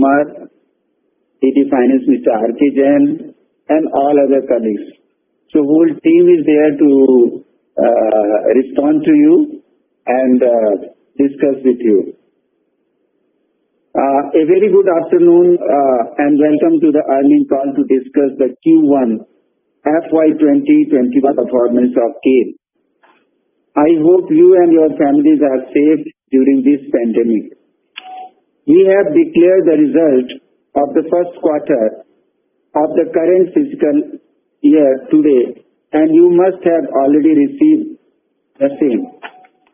Kumar, ED Finance Mr. R.K. Jain, and all other colleagues. So whole team is there to respond to you and discuss with you. A very good afternoon and welcome to the earnings call to discuss the Q1 FY21 performance of GAIL. I hope you and your families are safe during this pandemic. We have declared the result of the first quarter of the current fiscal year today, and you must have already received the same.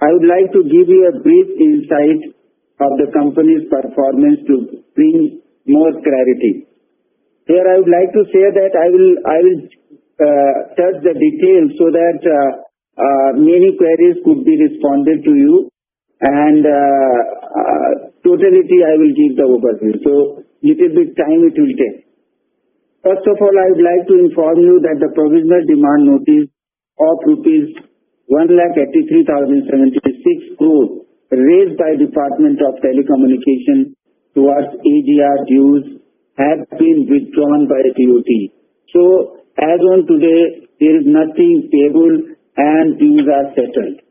I would like to give you a brief insight of the company's performance to bring more clarity. Here I would like to say that I will touch the details so that many queries could be responded to you, and totality I will give the overview. So little bit time it will take. First of all, I would like to inform you that the provisional demand notice of rupees 1,83,076 crore raised by Department of Telecommunication towards AGR dues have been withdrawn by TOT. So as on today, there is nothing payable and dues are settled.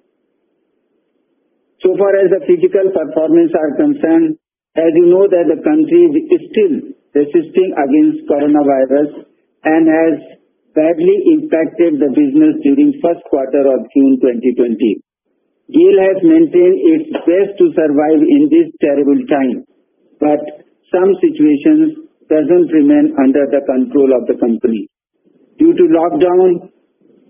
So far as the physical performance are concerned, as you know that the country is still resisting against coronavirus and has badly impacted the business during first quarter of June 2020. GAIL has maintained its best to survive in this terrible time, but some situations doesn't remain under the control of the company. Due to lockdown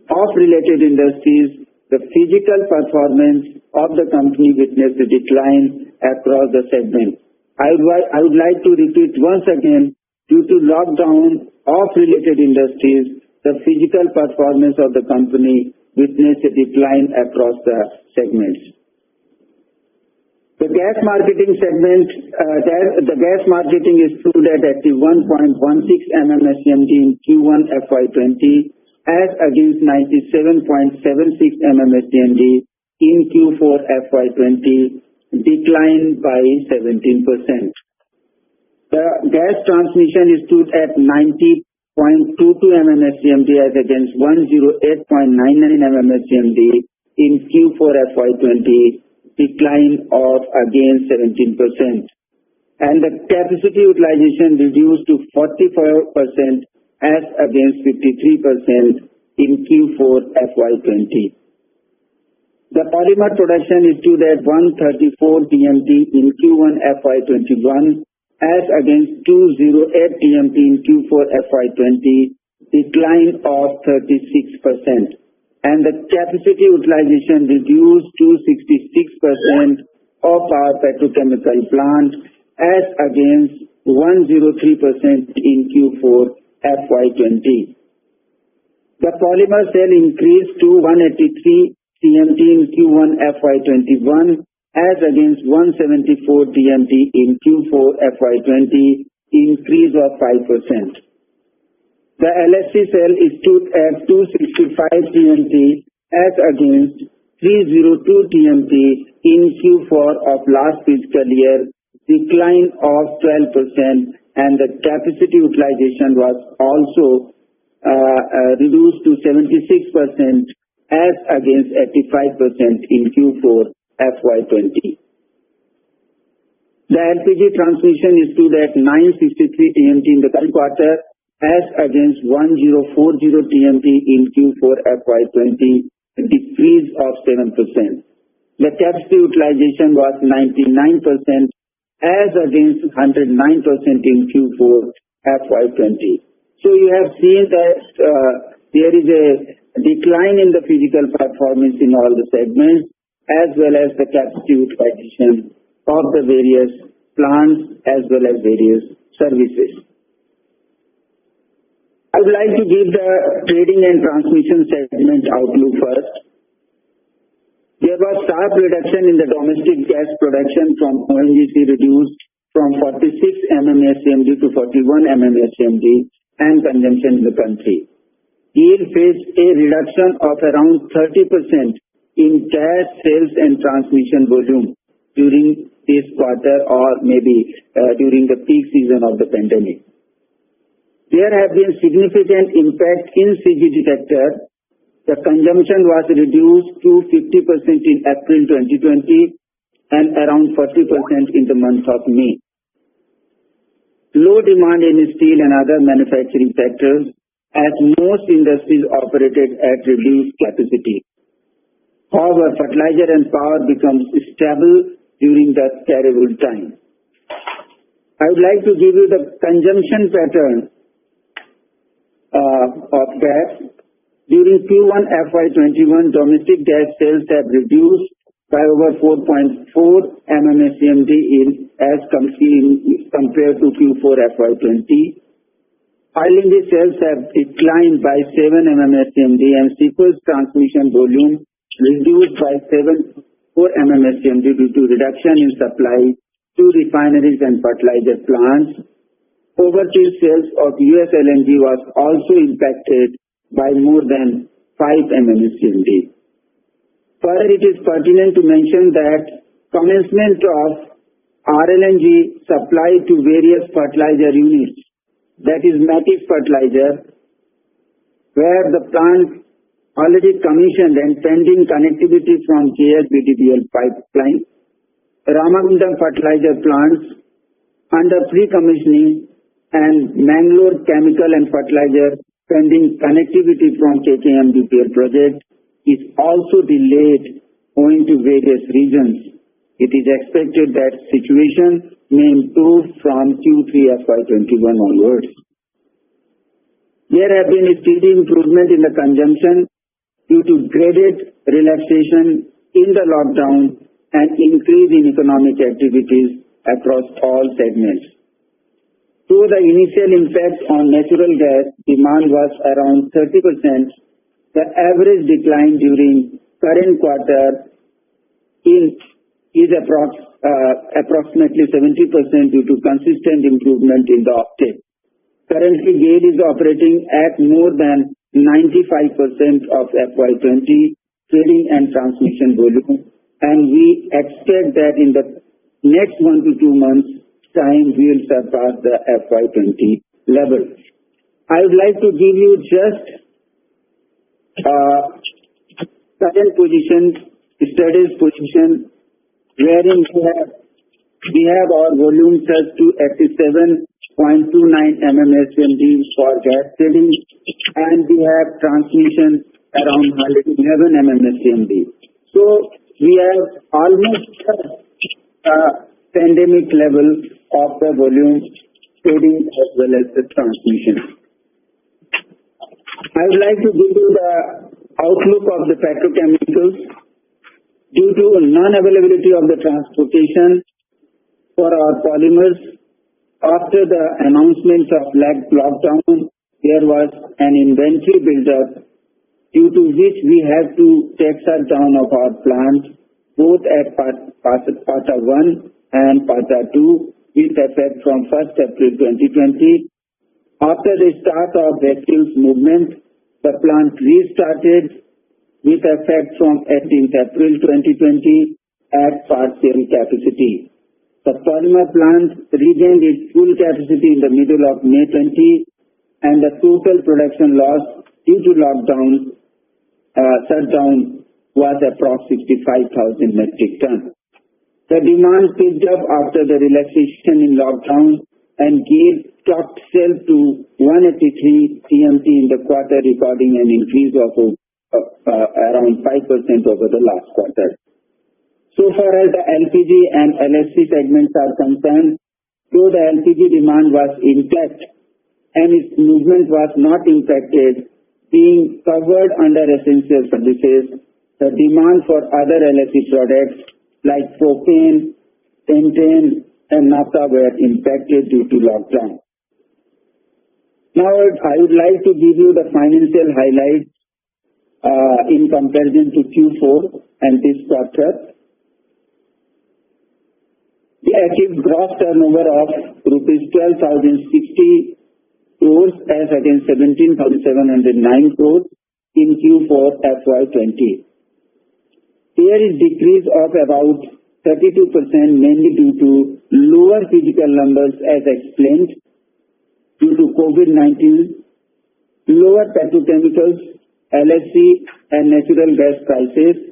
of related industries, the physical performance of the company witnessed a decline across the segment. I would like to repeat once again, due to lockdown of related industries, the physical performance of the company witnessed a decline across the segments. The gas marketing segment, the gas marketing is stood at 81.16 MMSCMD in Q1 FY20 as against 97.76 MMSCMD in Q4 FY20, declined by 17%. The gas transmission is stood at 90.22 MMSCMD as against 108.99 MMSCMD in Q4 FY20, decline of again 17%. And the capacity utilization reduced to 44% as against 53% in Q4 FY20. The polymer production is stood at 134 TMT in Q1 FY21 as against 208 TMT in Q4 FY20, decline of 36%. And the capacity utilization reduced to 66% of our petrochemical plant as against 103% in Q4 FY20. The polymer sale increased to 183 TMT in Q1 FY21 as against 174 TMT in Q4 FY20, increase of 5%. The LHC sale is stood at 265 TMT as against 302 TMT in Q4 of last fiscal year, decline of 12%, and the capacity utilization was also reduced to 76% as against 85% in Q4 FY20. The LPG transmission is stood at 963 TMT in the current quarter as against 1040 TMT in Q4 FY20, a decrease of 7%. The capacity utilization was 99% as against 109% in Q4 FY20. So you have seen that there is a decline in the physical performance in all the segments as well as the capacity utilization of the various plants as well as various services. I would like to give the trading and transmission segment outlook first. There was sharp reduction in the domestic gas production from ONGC reduced from 46 MMSCMD to 41 MMSCMD and consumption in the country. GAIL faced a reduction of around 30% in gas sales and transmission volume during this quarter or maybe during the peak season of the pandemic. There have been significant impact in CGD sector. The consumption was reduced to 50% in April 2020 and around 40% in the month of May. Low demand in steel and other manufacturing sectors as most industries operated at reduced capacity. However, fertilizer and power becomes stable during that terrible time. I would like to give you the consumption pattern of gas. During Q1FY21, domestic gas sales have reduced by over 4.4 MMSCMD as compared to Q4FY20. LNG sales have declined by 7 MMSCMD and sequence transmission volume reduced by 4 MMSCMD due to reduction in supply to refineries and fertilizer plants. Overseas sales of US LNG was also impacted by more than 5 MMSCMD. Further, it is pertinent to mention that commencement of RLNG supply to various fertilizer units, that is Matic fertilizer, where the plant already commissioned and pending connectivity from JSBDPL pipeline, Ramagundam fertilizer plants under pre-commissioning, and Mangalore chemical and fertilizer pending connectivity from KKMDPL project is also delayed owing to various reasons. It is expected that situation may improve from Q3 FY21 onwards. There have been a steady improvement in the consumption due to graded relaxation in the lockdown and increase in economic activities across all segments. Though the initial impact on natural gas demand was around 30%, the average decline during current quarter is approximately 70% due to consistent improvement in the uptake. Currently, GAIL is operating at more than 95% of FY20 trading and transmission volume, and we expect that in the next 1 to 2 months' time we will surpass the FY20 level. I would like to give you just current position, studies position, wherein we have our volume surged to 87.29 MMSCMD for gas trading, and we have transmission around 111 MMSCMD. So we have almost pandemic level of the volume trading as well as the transmission. I would like to give you the outlook of the petrochemicals. Due to non-availability of the transportation for our polymers, after the announcement of lockdown, there was an inventory build-up, due to which we had to take shutdown of our plants, both at Pata 1 and Pata 2, with effect from 1st April 2020. After the start of vessels movement, the plant restarted with effect from 18th April 2020 at partial capacity. The polymer plant regained its full capacity in the middle of May 20, and the total production loss due to lockdown shutdown was approximately 65,000 metric tons. The demand picked up after the relaxation in lockdown, and GAIL stocked sale to 183 TMT in the quarter, recording an increase of around 5% over the last quarter. So far as the LPG and LHC segments are concerned, though the LPG demand was intact and its movement was not impacted, being covered under essential services, the demand for other LHC products like propane, pentane, and naphtha were impacted due to lockdown. Now I would like to give you the financial highlights in comparison to Q4 and this quarter. We achieved gross turnover of rupees 12,060 crores as against 17,709 crores in Q4 FY20. There is decrease of about 32%, mainly due to lower physical numbers as explained due to COVID-19, lower petrochemicals, LHC and natural gas prices.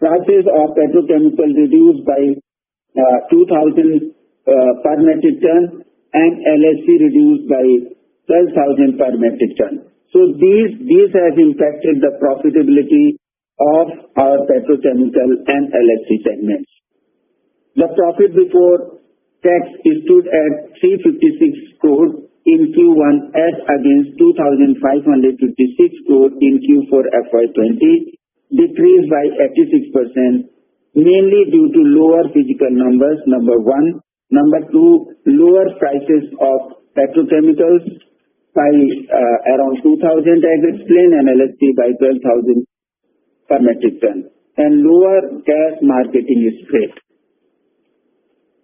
Prices of petrochemical reduced by 2,000 per metric ton and LHC reduced by 12,000 per metric ton. So these have impacted the profitability of our petrochemical and LHC segments. The profit before tax stood at 356 crore in Q1 as against 2,556 crore in Q4 FY20, decreased by 86%, mainly due to lower physical numbers, number one. Number two, lower prices of petrochemicals by around 2,000 as explained and LHC by 12,000 per metric ton, and lower gas marketing spread.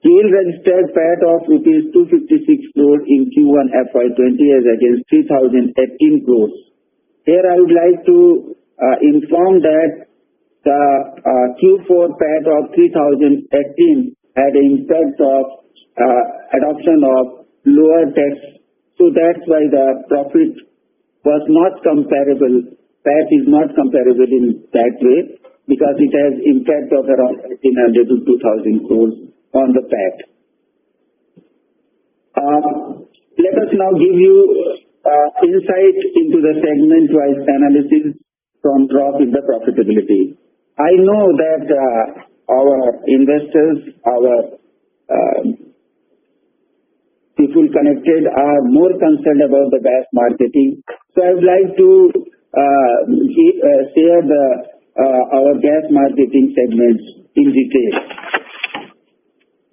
GAIL registered PAT of rupees 256 crore in Q1 FY20 as against 3,018 crores. Here I would like to inform that the Q4 PAT of 3,018 had an impact of adoption of lower tax. So that's why the profit was not comparable. PAT is not comparable in that way because it has impact of around 1,800 to 2,000 crores on the PAT. Let us now give you insight into the segment-wise analysis from drop in the profitability. I know that our investors, our people connected are more concerned about the gas marketing. So I would like to share our gas marketing segments in detail.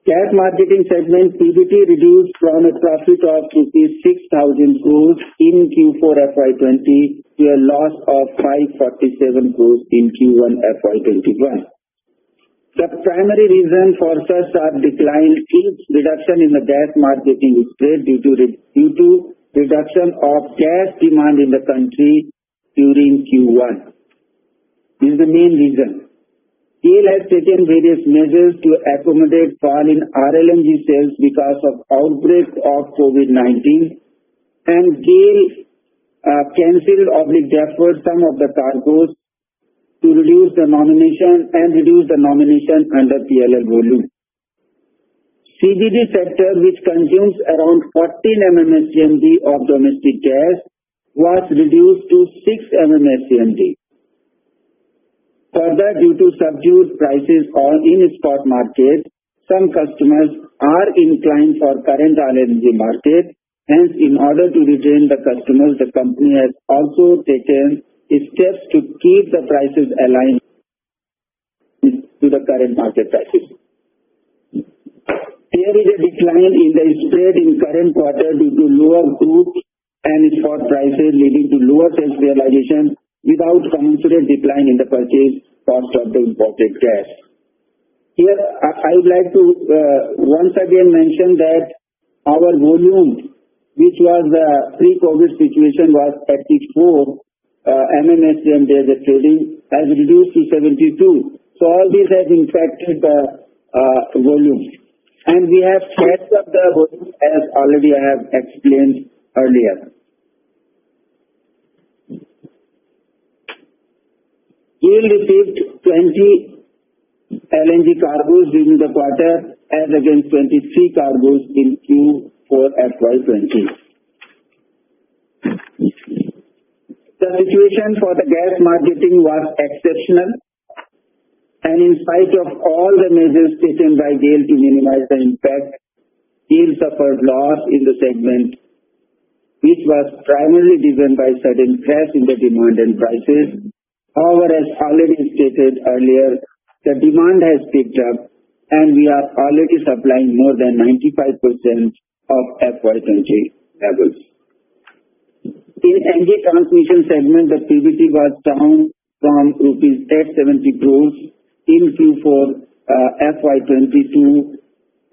Gas marketing segment PBT reduced from a profit of rupees 6,000 crores in Q4 FY20 to a loss of 547 crores in Q1 FY21. The primary reason for such a decline is reduction in the gas marketing spread due to reduction of gas demand in the country during Q1. This is the main reason. GAIL has taken various measures to accommodate fall in RLNG sales because of outbreak of COVID-19, and GAIL cancelled or deferred some of the cargoes to reduce the nomination under PLL volume. CGD sector, which consumes around 14 MMSCMD of domestic gas, was reduced to 6 MMSCMD. Further, due to subdued prices in spot market, some customers are inclined for current LNG market. Hence, in order to retain the customers, the company has also taken steps to keep the prices aligned to the current market prices. There is a decline in the spread in current quarter due to lower crude and spot prices, leading to lower sales realization without commensurate decline in the purchase cost of the imported gas. Here, I would like to once again mention that our volume, which was the pre-COVID situation, was 34 MMSCMD as a trading, has reduced to 72. So all this has impacted the volume. And we have set up the volume as already I have explained earlier. GAIL received 20 LNG cargoes during the quarter as against 23 cargoes in Q4 FY20. The situation for the gas marketing was exceptional, and in spite of all the measures taken by GAIL to minimize the impact, GAIL suffered loss in the segment, which was primarily driven by sudden crash in the demand and prices. However, as already stated earlier, the demand has picked up and we are already supplying more than 95% of FY20 levels. In NG transmission segment, the PBT was down from rupees 870 crores in Q4 FY20 to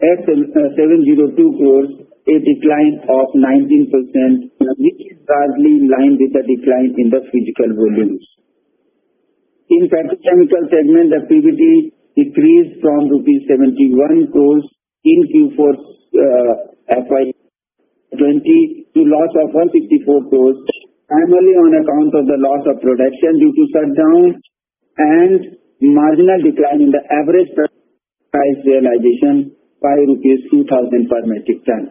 702 crores, a decline of 19%, which is largely in line with the decline in the physical volumes. In petrochemical segment, the PBT decreased from rupees 71 crores in Q4 FY20 to loss of 164 crores, primarily on account of the loss of production due to shutdown and marginal decline in the average price realization by rupees 2,000 per metric ton.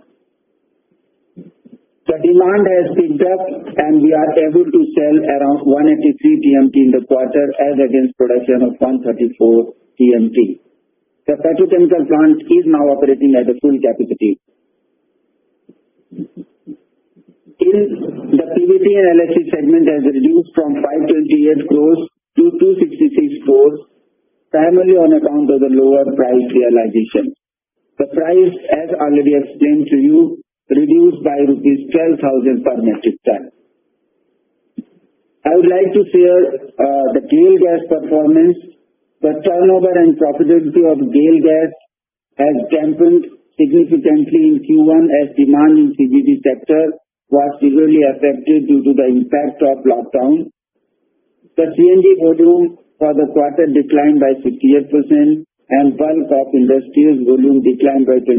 The demand has picked up and we are able to sell around 183 TMT in the quarter as against production of 134 TMT. The petrochemical plant is now operating at a full capacity. In the PVT and LHC segment has reduced from 528 crores to 266 crores, primarily on account of the lower price realization. The price, as already explained to you, reduced by rupees 12,000 per metric ton. I would like to share the GAIL gas performance. The turnover and profitability of GAIL gas has dampened significantly in Q1 as demand in CGD sector was severely affected due to the impact of lockdown. The CNG volume for the quarter declined by 58% and bulk of industrial volume declined by 25%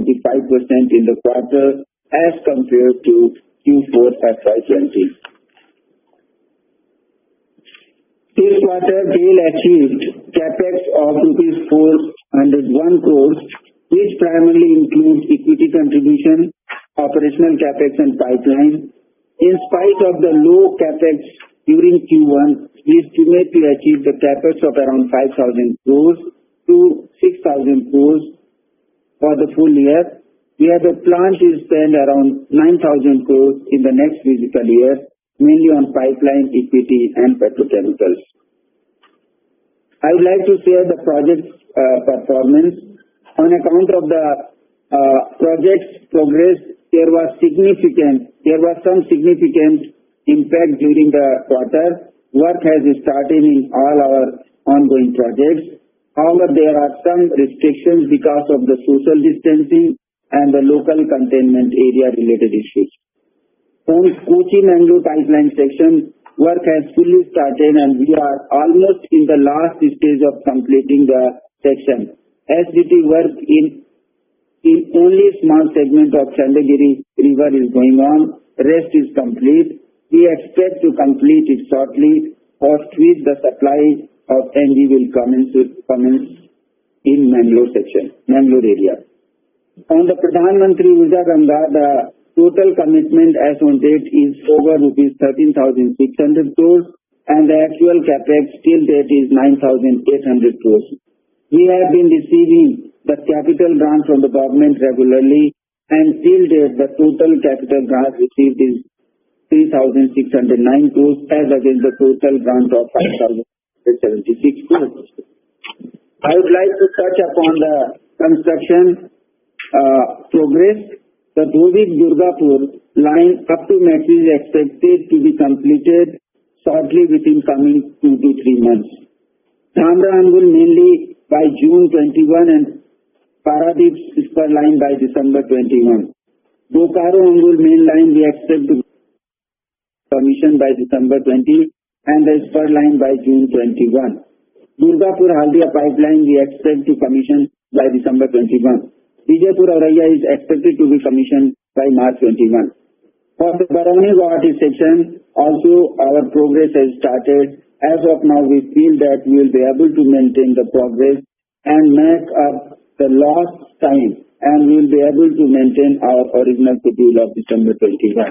in the quarter as compared to Q4 FY20. This quarter, GAIL achieved capex of rupees 401 crores, which primarily includes equity contribution, operational capex and pipeline. In spite of the low capex during Q1, we estimate to achieve the capex of around 5,000 crores to 6,000 crores for the full year. We have a plan to spend around 9,000 crores in the next fiscal year, mainly on pipeline, equity and petrochemicals. I would like to share the project performance. On account of the project's progress, there was some significant impact during the quarter. Work has started in all our ongoing projects. However, there are some restrictions because of the social distancing and the local containment area related issues. On Kochi-Mangalore pipeline section, work has fully started and we are almost in the last stage of completing the section. SDT work in only small segment of Chandagiri River is going on. Rest is complete. We expect to complete it shortly, post which the supply of NG will commence in Mangalore section, Mangalore area. On the Pradhan Mantri Urja Ganga, the total commitment as on date is over rupees 13,600 crores and the actual capex till date is 9,800 crores. We have been receiving the capital grant from the government regularly and till date the total capital grant received is 3,609 crores as against the total grant of 5,076 crores. I would like to touch upon the construction progress. The Dhobi-Durgapur line up to Max is expected to be completed shortly within coming 2 to 3 months. Dhamra-Angul mainly by June 21 and Paradip spur line by December 21. Bokaro-Angul main line we expect to commission by December 20 and the spur line by June 21. Durgapur-Haldia pipeline we expect to commission by December 21. Vijaypur-Auraiya is expected to be commissioned by March 21. For the Barauni-Guwahati section, also our progress has started. As of now, we feel that we will be able to maintain the progress and make up the lost time and we will be able to maintain our original schedule of December 21.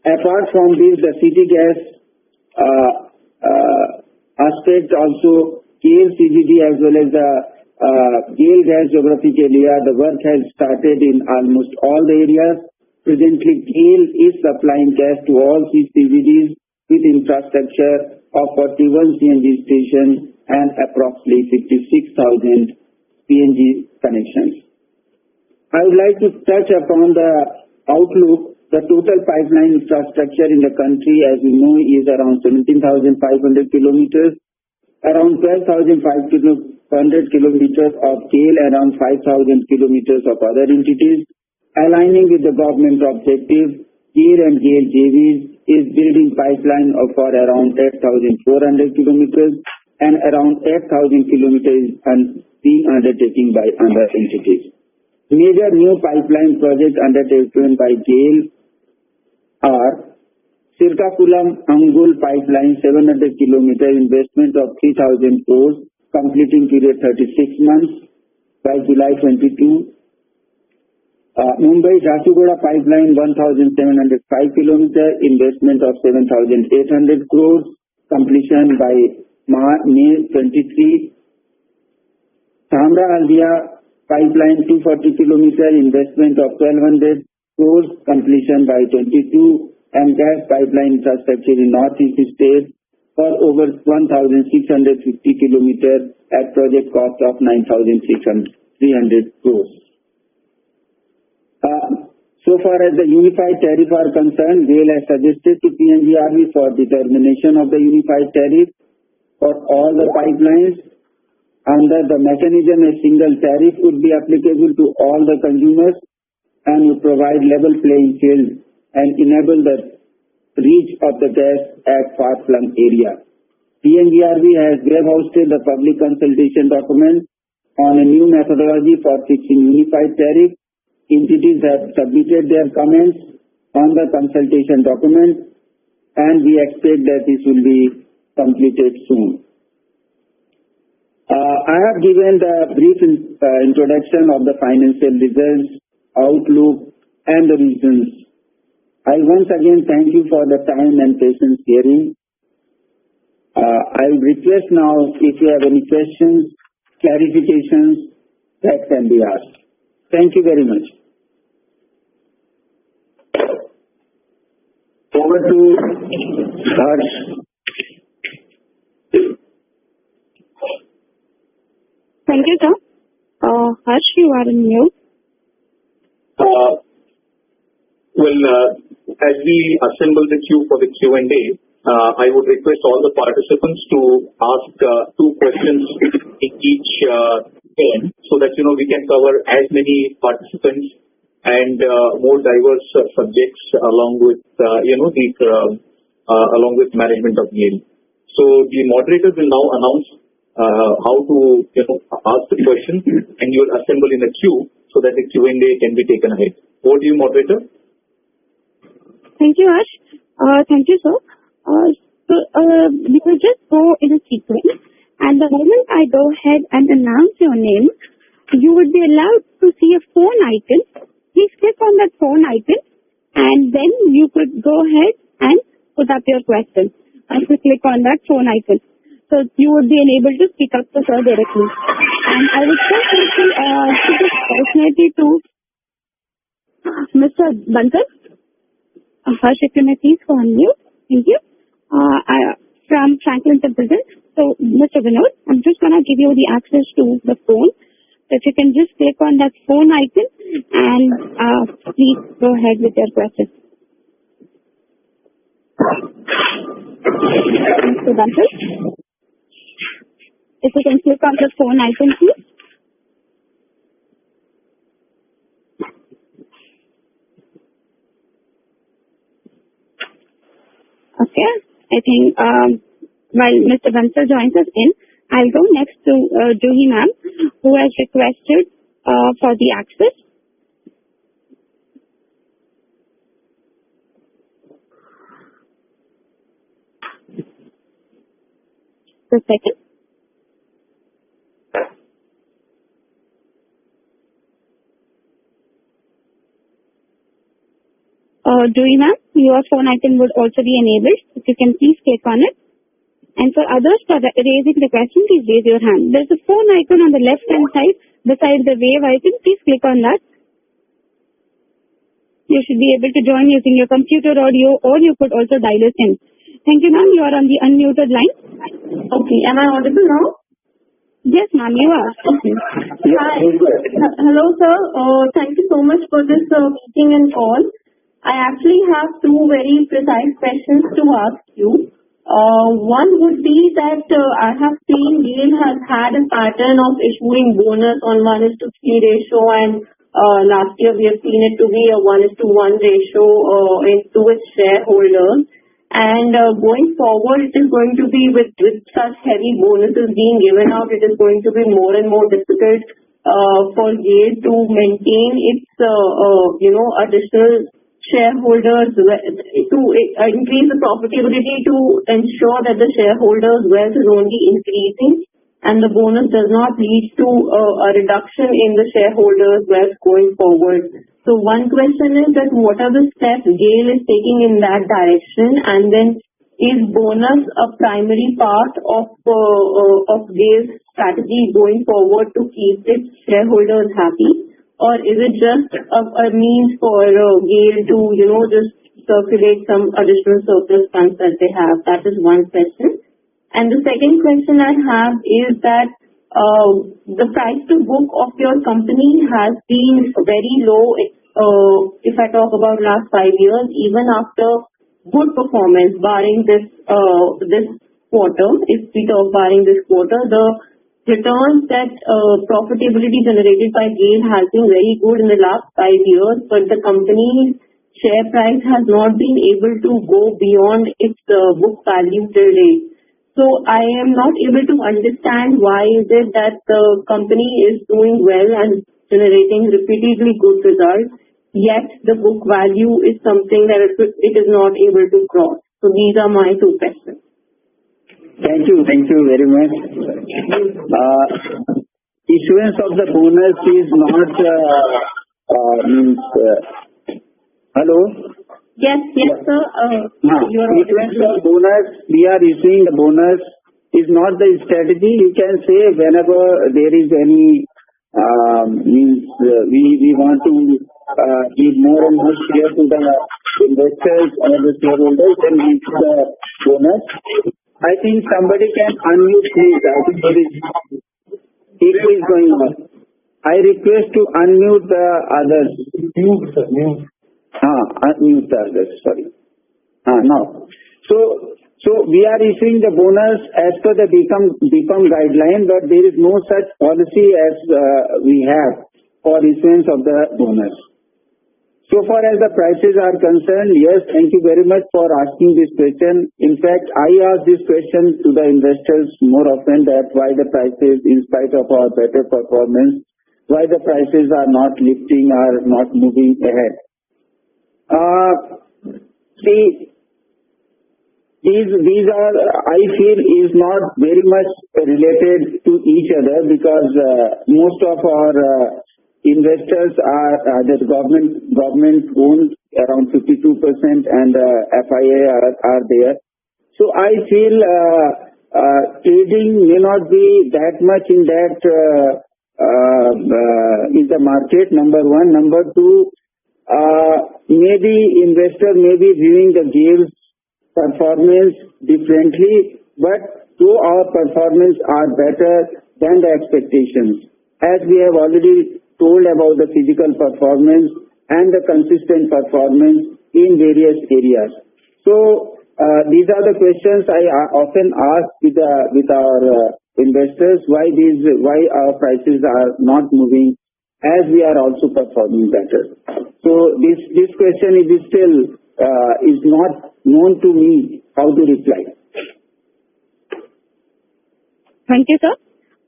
Apart from this, the city gas aspect also, GAIL CGD as well as the GAIL gas geographic area, the work has started in almost all the areas. Presently, GAIL is supplying gas to all CGDs with infrastructure of 41 CNG stations and approximately 56,000 PNG connections. I would like to touch upon the outlook. The total pipeline infrastructure in the country, as we know, is around 17,500 kilometers. Around 12,500 kilometers of GAIL, around 5,000 kilometers of other entities. Aligning with the government objective, GAIL and GAIL JVs is building pipeline of for around 8,400 kilometers and around 8,000 kilometers is being undertaken by other entities. Major new pipeline projects undertaken by GAIL are Srikakulam-Angul pipeline 700 kilometer investment of 3,000 crores, completing period 36 months by July 22. Mumbai-Jharsuguda pipeline 1,705 kilometer investment of 7,800 crores, completion by May 23. Dhamra-Haldia pipeline 240 kilometer investment of 1,200 crores, completion by 22. And gas pipeline infrastructure in Northeast states for over 1,650 kilometers at project cost of 9,300 crores. So far as the unified tariff are concerned, GAIL has suggested to PNGRB for determination of the unified tariff for all the pipelines. Under the mechanism, a single tariff would be applicable to all the consumers and would provide level playing field and enable the reach of the gas at far-flung area. PNGRB has web-hosted the public consultation document on a new methodology for fixing unified tariff. Entities have submitted their comments on the consultation document, and we expect that this will be completed soon. I have given the brief introduction of the financial results, outlook, and the reasons. I once again thank you for the time and patience hearing. I request now if you have any questions, clarifications that can be asked. Thank you very much. Over to Harsh. Thank you, sir. Harsh, you are in mute. As we assemble the queue for the Q&A, I would request all the participants to ask 2 questions in each turn so that we can cover as many participants and more diverse subjects along with along with management of GAIL. So the moderator will now announce how to ask the question, and you will assemble in a queue so that the Q&A can be taken ahead. Over to you, moderator. Thank you, Harsh. Thank you, sir. We will just go in a sequence, and the moment I go ahead and announce your name, you would be allowed to see a phone icon. Please click on that phone icon, and then you could go ahead and put up your question. And to click on that phone icon, so you would be able to speak up to sir directly. And I would just like to give this opportunity to Mr. Bansal. Harsh, if you may please go on mute. Thank you. From Franklin Templeton. So, Mr. Vinod, I'm just going to give you the access to the phone. So, if you can just click on that phone icon and please go ahead with your question. Mr. Bansal, if you can click on the phone icon, please. Okay, I think while Mr. Bansal joins us in, I'll go next to Juhi ma'am, who has requested for the access. The second. Juhi ma'am, your phone icon would also be enabled. If you can please click on it. And for others, for raising the question, please raise your hand. There's a phone icon on the left-hand side beside the wave icon. Please click on that. You should be able to join using your computer audio, or you could also dial us in. Thank you, ma'am. You are on the unmuted line. Okay. Am I audible now? Yes, ma'am, you are. Okay. Hi. Hello, sir. Thank you so much for this meeting and call. I actually have 2 very precise questions to ask you. One would be that I have seen GAIL has had a pattern of issuing bonus on 1:3 ratio, and last year we have seen it to be a 1:1 ratio into its shareholders. And going forward, it is going to be with such heavy bonuses being given out, it is going to be more and more difficult for GAIL to maintain its, additional shareholders, to increase the profitability, to ensure that the shareholders' wealth is only increasing and the bonus does not lead to a reduction in the shareholders' wealth going forward. So one question is that what are the steps GAIL is taking in that direction, and then is bonus a primary part of GAIL's strategy going forward to keep its shareholders happy, or is it just a means for GAIL to just circulate some additional surplus funds that they have? That is one question. And the second question I have is that the price to book of your company has been very low, if I talk about last 5 years, even after good performance, barring this quarter. If we talk barring this quarter, the returns that profitability generated by GAIL has been very good in the last 5 years, but the company's share price has not been able to go beyond its book value till date. So I am not able to understand why is it that the company is doing well and generating repeatedly good results, yet the book value is something that it is not able to cross. So these are my two questions. Thank you very much. Issuance of the bonus is not hello. Yes, sir. Issuance of bonus, we are issuing the bonus is not the strategy. You can say whenever there is any we want to give more and more share to the investors or the shareholders, then we issue the bonus. I think somebody can unmute please. I think there is echo is going on. I request to unmute the others. Unmute the others, sorry. Now. So we are issuing the bonus as per the BCom guideline, but there is no such policy as we have for issuance of the bonus. So far as the prices are concerned, yes, thank you very much for asking this question. In fact, I ask this question to the investors more often, that why the prices, in spite of our better performance, why the prices are not lifting, are not moving ahead. See, these are, I feel, is not very much related to each other, because most of our investors are the government owned around 52%, and FIA are there. So I feel trading may not be that much in that in the market. Number one. Number two, maybe investor may be viewing the GAIL's performance differently, but though our performance are better than the expectations, as we have already told about the physical performance and the consistent performance in various areas. So these are the questions I often ask with our investors, why our prices are not moving as we are also performing better. So this question is still is not known to me how to reply. Thank you, sir.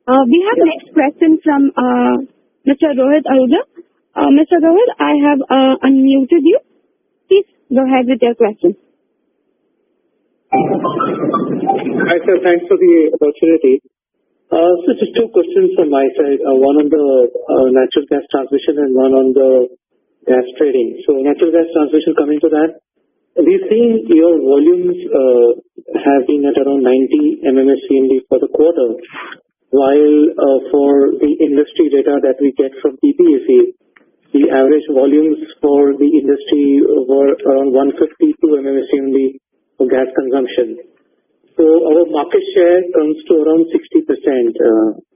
We have next question from Mr. Rohit Ahuja. Mr. Rohit, I have unmuted you. Please go ahead with your question. Hi, sir. Thanks for the opportunity. So just two questions from my side. One on the natural gas transmission and one on the gas trading. So natural gas transmission, coming to that, we've seen your volumes have been at around 90 MMSCMD for the quarter, while for the industry data that we get from PPAC, the average volumes for the industry were around 152 MMSCMD for gas consumption. So our market share comes to around 60%,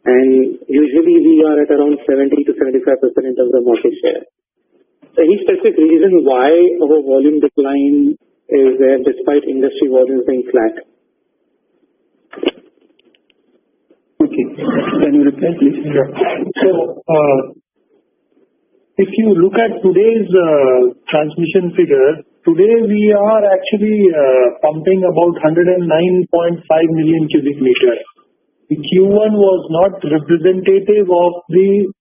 and usually we are at around 70 to 75% in terms of market share. Any specific reason why our volume decline is there despite industry volumes being flat? Okay. Can you repeat, please? Sure. So, if you look at today's transmission figure, today we are actually pumping about 109.5 million cubic meters. The Q1 was not representative of the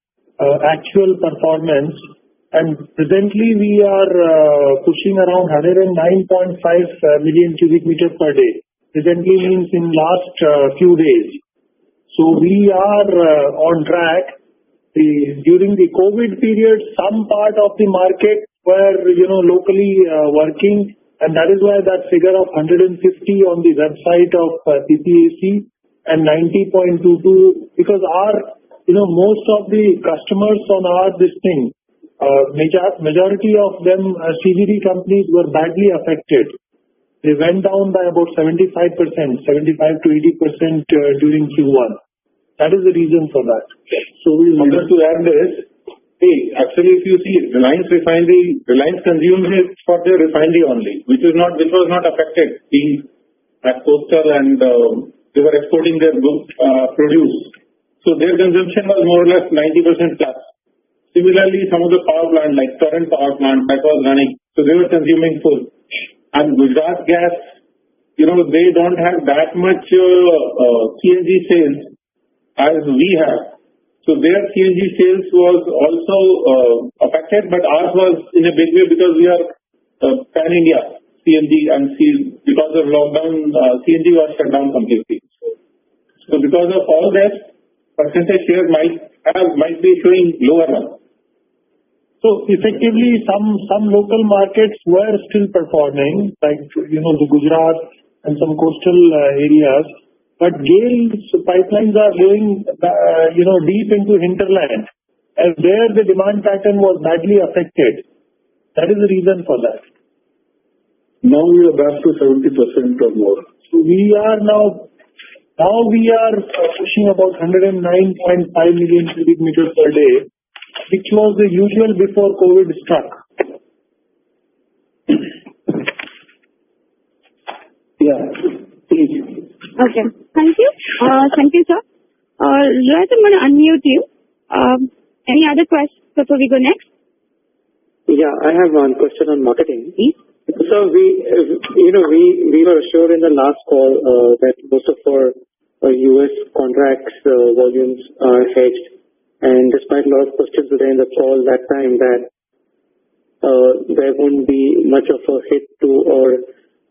actual performance, and presently we are pushing around 109.5 million cubic meters per day. Presently means in last few days. So we are on track. During the COVID period, some part of the market were, locally working, and that is why that figure of 150 on the website of PPAC and 90.22, because our, most of the customers on our majority of them, CGD companies were badly affected. They went down by about 75% to 80% during Q1. That is the reason for that. So we wanted to add this. Actually, if you see Reliance Refinery, Reliance consumes it for their refinery only, which was not affected, being at coastal, and they were exporting their produce. So their consumption was more or less 90% plus. Similarly, some of the power plant, like Torrent power plant, that was running, so they were consuming full. And Gujarat Gas, they don't have that much CNG sales as we have. So their CNG sales was also affected, but ours was in a big way because we are pan-India CNG, and because of lockdown, CNG was shut down completely. So because of all that, percentage share might be showing lower now. So effectively, some local markets were still performing, like the Gujarat and some coastal areas. But GAIL's pipelines are going, deep into hinterland, and there the demand pattern was badly affected. That is the reason for that. Now we are back to 70% or more. So we are now we are pushing about 109.5 million cubic meters per day, which was the usual before COVID struck. Yeah, please. Okay. Thank you. Thank you, sir. Rohit, I'm going to unmute you. Any other questions before we go next? Yeah, I have one question on marketing. Please. So we were assured in the last call that most of our US contracts volumes are hedged, and despite a lot of questions today in the call that time that there won't be much of a hit to our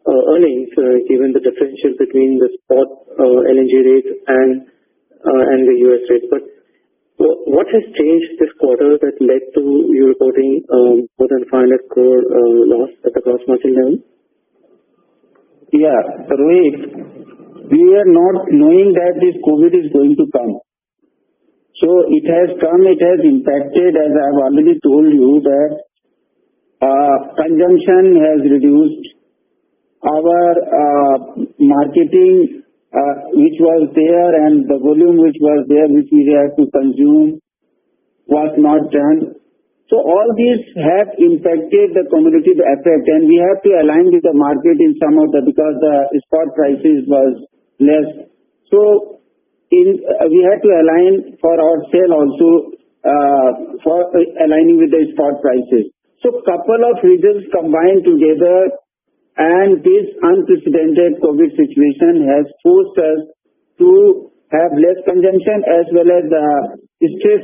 earnings given the differential between the spot LNG rates and the US rates. But what has changed this quarter that led to you reporting more than 500 crore loss at the gross margin level? Yeah, Rohit, we are not knowing that this COVID is going to come. So it has come, it has impacted, as I have already told you, that consumption has reduced. Our marketing, which was there, and the volume which was there, which we had to consume, was not done. So all these have impacted the cumulative effect, and we have to align with the market in some of the, because the spot prices was less. So we had to align for our sale also for aligning with the spot prices. So couple of reasons combined together, and this unprecedented COVID situation has forced us to have less consumption as well as stress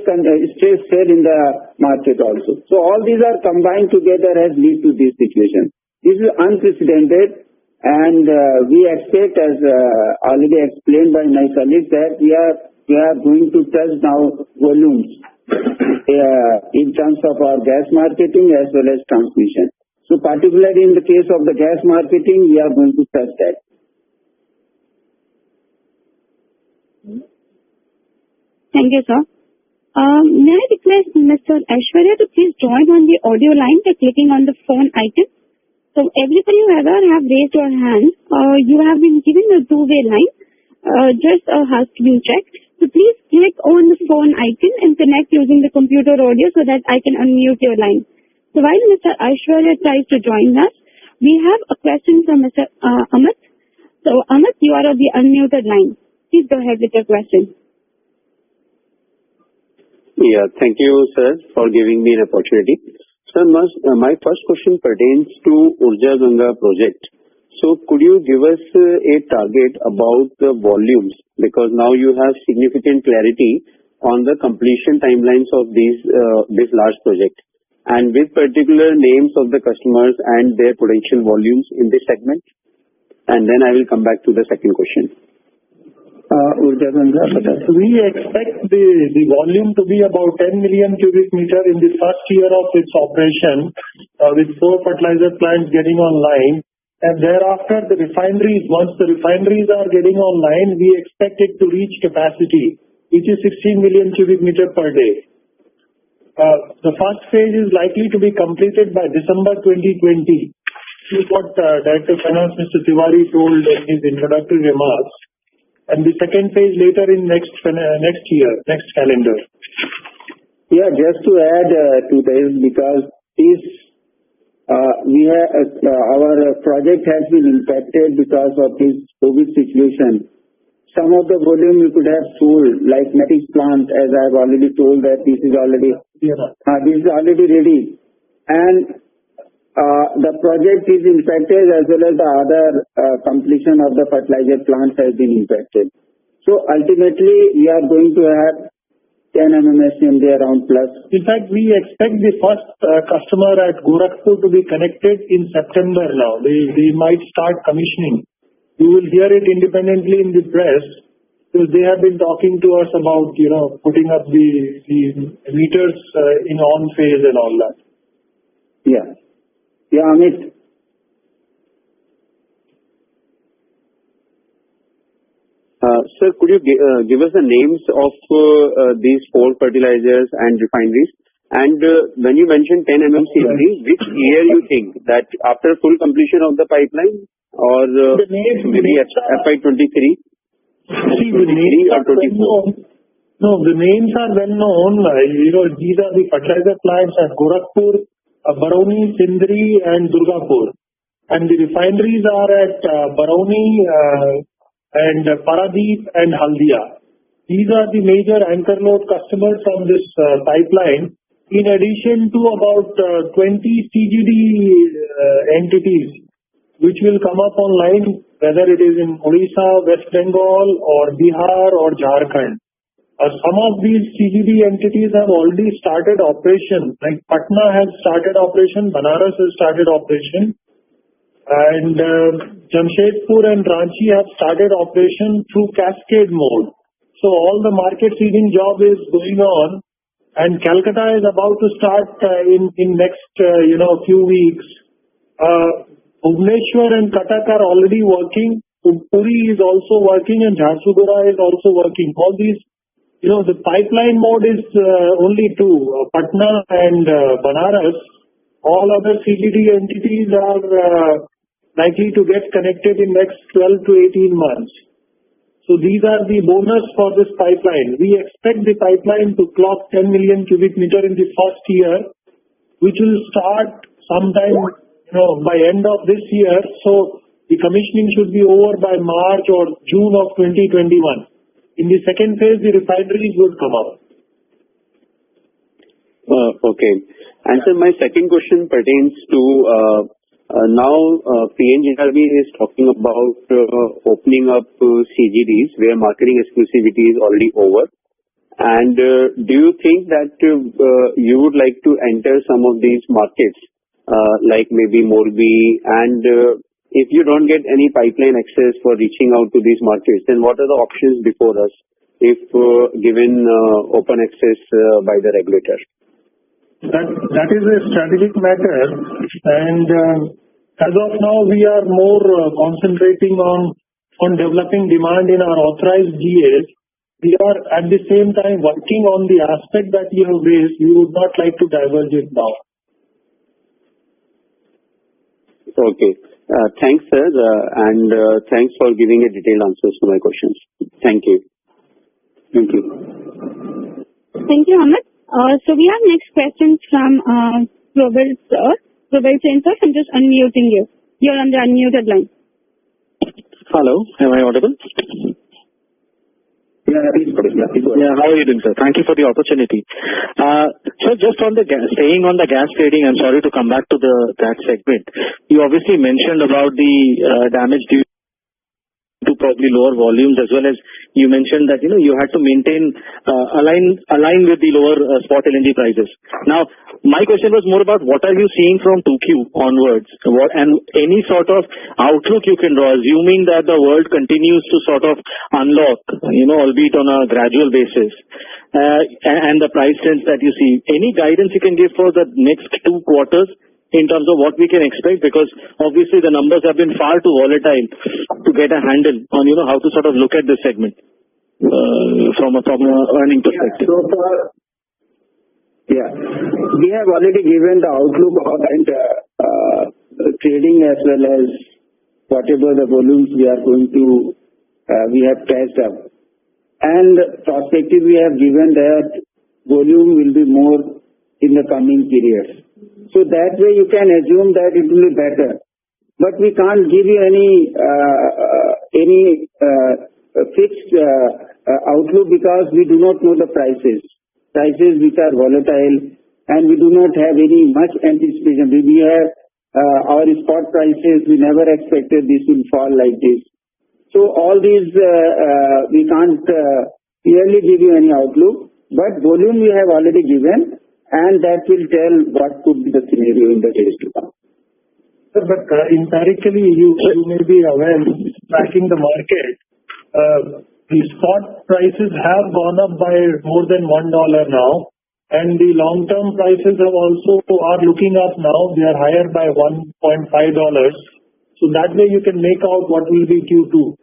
sale in the market also. So all these are combined together has led to this situation. This is unprecedented, and we expect, as already explained by my colleagues, that we are going to touch now volumes in terms of our gas marketing as well as transmission. So particularly in the case of the gas marketing, we are going to touch that. Thank you, sir. May I request Mr. Aishwarya to please join on the audio line by clicking on the phone icon. So everybody who ever have raised your hand, you have been given a two-way line. Just has to be checked. So please click on the phone icon and connect using the computer audio so that I can unmute your line. So while Mr. Aishwarya tries to join us, we have a question from Mr. Amit. So Amit, you are on the unmuted line. Please go ahead with your question. Yeah, thank you, sir, for giving me an opportunity. Sir, my first question pertains to Urja Ganga project. So could you give us a target about the volumes? Because now you have significant clarity on the completion timelines of this large project, and with particular names of the customers and their potential volumes in this segment. And then I will come back to the second question. Urja Ganga, we expect the volume to be about 10 million cubic meter in the first year of its operation, with 4 fertilizer plants getting online. And thereafter, the refineries, once the refineries are getting online, we expect it to reach capacity, which is 16 million cubic meter per day. The first phase is likely to be completed by December 2020. This is what Director of Finance Mr. Tiwari told in his introductory remarks. And the second phase later in next year, next calendar. Yeah, just to add to this, because our project has been impacted because of this COVID situation. Some of the volume we could have sold, like Metis plant, as I have already told that this is already ready, and the project is impacted as well as the other completion of the fertilizer plants has been impacted. So ultimately, we are going to have 10 MMSCMD around plus. In fact, we expect the first customer at Gorakhpur to be connected in September now. They might start commissioning. You will hear it independently in the press, because they have been talking to us about, putting up the meters in on phase and all that. Yeah. Yeah, Amit. Sir, could you give us the names of these 4 fertilizers and refineries? And when you mentioned 10 MMCMD, which year you think that after full completion of the pipeline, or maybe FY23? See, the names are well known. No, the names are well known. These are the fertilizer plants at Gorakhpur, Barauni, Sindri, and Durgapur. And the refineries are at Barauni and Paradeep and Haldia. These are the major anchor load customers from this pipeline, in addition to about 20 CGD entities, which will come up online, whether it is in Odisha, West Bengal, or Bihar, or Jharkhand. Some of these CGD entities have already started operation, like Patna has started operation, Banaras has started operation, and Jamshedpur and Ranchi have started operation through cascade mode. So all the market seeding job is going on, and Calcutta is about to start in next few weeks. Bhubaneswar and Cuttack are already working. Puri is also working, and Jharsuguda is also working. All these, the pipeline mode is only 2, Patna and Banaras. All other CGD entities are likely to get connected in next 12 to 18 months. So these are the bonus for this pipeline. We expect the pipeline to clock 10 million cubic meter in the first year, which will start sometime, by end of this year. So the commissioning should be over by March or June of 2021. In the second phase, the refineries would come up. Okay. And so my second question pertains to now PNGRB is talking about opening up CGDs where marketing exclusivity is already over. And do you think that you would like to enter some of these markets, like maybe Morbi, and if you don't get any pipeline access for reaching out to these markets, then what are the options before us if given open access by the regulator? That is a strategic matter, and as of now we are more concentrating on developing demand in our authorized GAs. We are at the same time working on the aspect that you have raised. We would not like to diverge it now. Okay. Thanks, sir, and thanks for giving a detailed answers to my questions. Thank you. Thank you, Amit. So we have next questions from Probal sir. Probal sir, I'm just unmuting you. You're on the unmuted line. Hello, am I audible? Please go ahead. How are you doing, sir? Thank you for the opportunity. So just on the staying on the gas trading, I'm sorry to come back to that segment. You obviously mentioned about the damage due to probably lower volumes, as well as you mentioned that you had to maintain align with the lower spot LNG prices. Now, my question was more about what are you seeing from 2Q onwards, and any sort of outlook you can draw, assuming that the world continues to sort of unlock, albeit on a gradual basis, and the price trends that you see. Any guidance you can give for the next 2 quarters in terms of what we can expect, because obviously the numbers have been far too volatile to get a handle on how to sort of look at this segment from a earning perspective. We have already given the outlook and trading, as well as whatever the volumes we are going to we have cashed up, and prospective we have given that volume will be more in the coming periods. So that way you can assume that it will be better. But we can't give you any fixed outlook, because we do not know the prices which are volatile, and we do not have any much anticipation. We have our spot prices, we never expected this will fall like this. So all these we can't clearly give you any outlook, but volume we have already given, and that will tell what could be the scenario in the days to come. But empirically, you may be aware, tracking the market, the spot prices have gone up by more than $1 now, and the long-term prices are looking up now. They are higher by $1.5. So that way you can make out what will be Q2.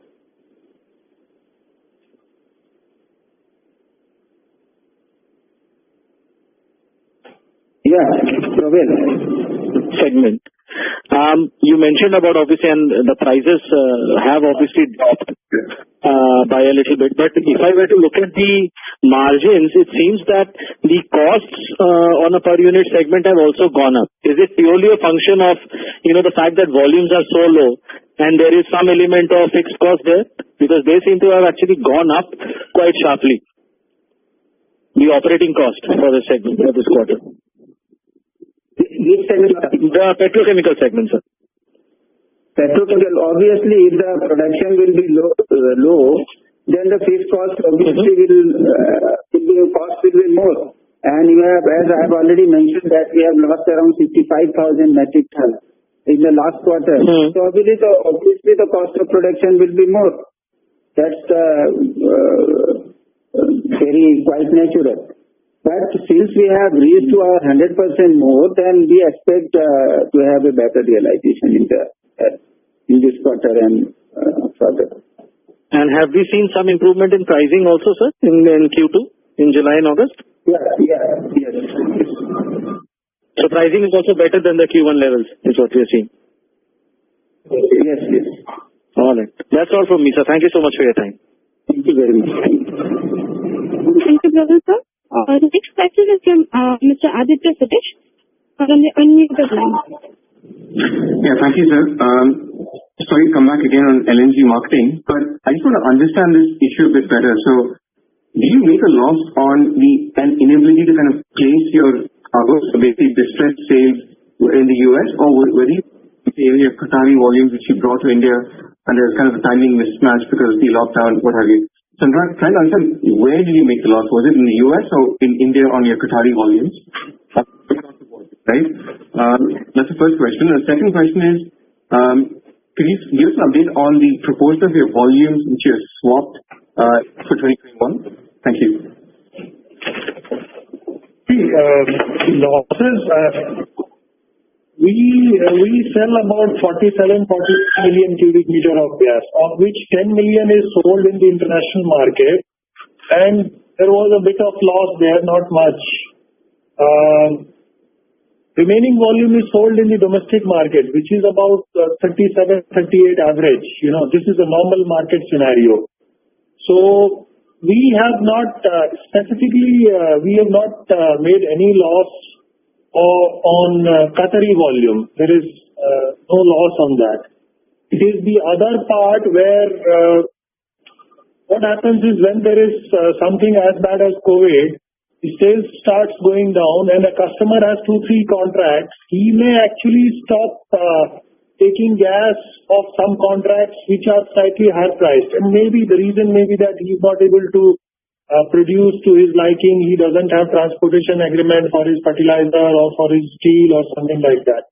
Segment. You mentioned about obviously, and the prices have obviously dropped by a little bit. But if I were to look at the margins, it seems that the costs on a per unit segment have also gone up. Is it purely a function of the fact that volumes are so low, and there is some element of fixed cost there, because they seem to have actually gone up quite sharply, the operating cost for the segment for this quarter? Which segment? The petrochemical segment, sir. Petrochemical, obviously, if the production will be low, then the fixed cost obviously cost will be more. And you have, as I have already mentioned, that we have lost around 55,000 metric tons in the last quarter. So obviously the cost of production will be more. That's very quite natural. But since we have reached to our 100% more, then we expect to have a better realization in this quarter and further. And have we seen some improvement in pricing also, sir, in Q2, in July and August? Yes. So pricing is also better than the Q1 levels, is what we are seeing? Yes. All right. That's all from me, sir. Thank you so much for your time. Thank you very much. Thank you, brother, sir. The next question is from Mr. Aditya Satish on the unmuted line. Thank you, sir. Sorry to come back again on LNG marketing, but I just want to understand this issue a bit better. So, do you make a loss on an inability to kind of place your cargoes, so basically distressed sales in the US, or were you your Qatari volumes which you brought to India, and there's kind of a timing mismatch because of the lockdown, what have you? So I'm trying to understand, where did you make the loss? Was it in the US or in India on your Qatari volumes? Right? That's the first question. The second question is, could you give us an update on the proportion of your volumes which you have swapped for 2021? Thank you. Losses, we sell about 47-48 million cubic meter of gas, of which 10 million is sold in the international market, and there was a bit of loss there, not much. Remaining volume is sold in the domestic market, which is about 37-38 average. This is a normal market scenario. So we have not made any loss on Qatari volume. There is no loss on that. It is the other part where what happens is when there is something as bad as COVID, the sales starts going down and a customer has 2-3 contracts, he may actually stop taking gas of some contracts which are slightly higher priced. And maybe the reason may be that he is not able to produce to his liking, he doesn't have transportation agreement for his fertilizer or for his steel or something like that.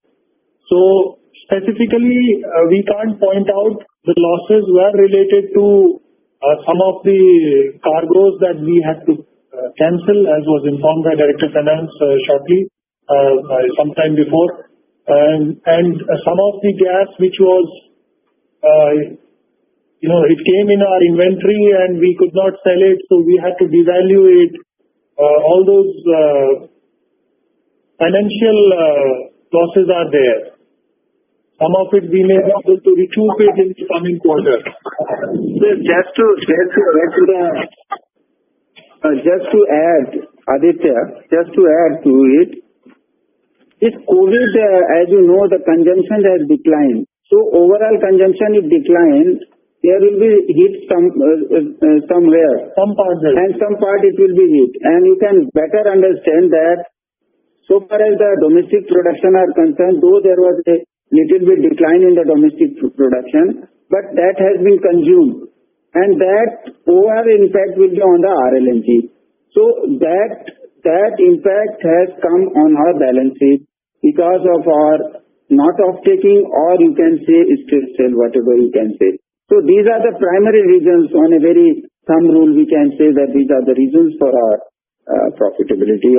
So specifically, we can't point out the losses were related to some of the cargoes that we had to cancel, as was informed by Director Finance shortly, sometime before. And some of the gas which was, it came in our inventory and we could not sell it, so we had to devalue it. All those financial losses are there. Some of it we may be able to recoup it in the coming quarter. Just to add, Aditya, to it, this COVID, as you know, the consumption has declined. So overall consumption is declined. There will be hit somewhere. Some part there. And some part it will be hit. And you can better understand that so far as the domestic production are concerned, though there was a little bit decline in the domestic production, but that has been consumed. And that overall impact will be on the RLNG. So that impact has come on our balance sheet because of our not off-taking, or you can say still sell, whatever you can say. So these are the primary reasons. On a very thumb rule, we can say that these are the reasons for our profitability.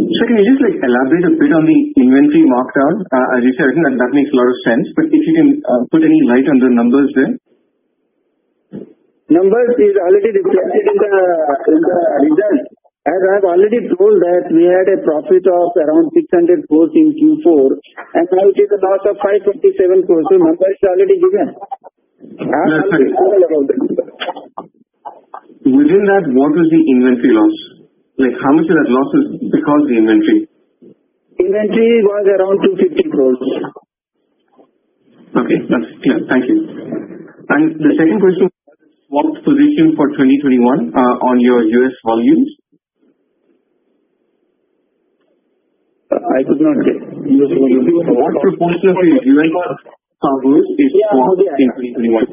So can you just elaborate a bit on the inventory markdown? As you said, I think that makes a lot of sense. But if you can put any light on the numbers there. Numbers is already reflected in the result. As I have already told that we had a profit of around 600 crores in Q4, and now it is a loss of 527 crores. So number is already given. Within that, what was the inventory loss? How much of that loss is because of the inventory? Inventory was around 250 crores. Okay, that's clear. Thank you. And the second question, what position for 2021 on your US volumes? I could not get. What proportion of your US cargoes is swapped in 2021?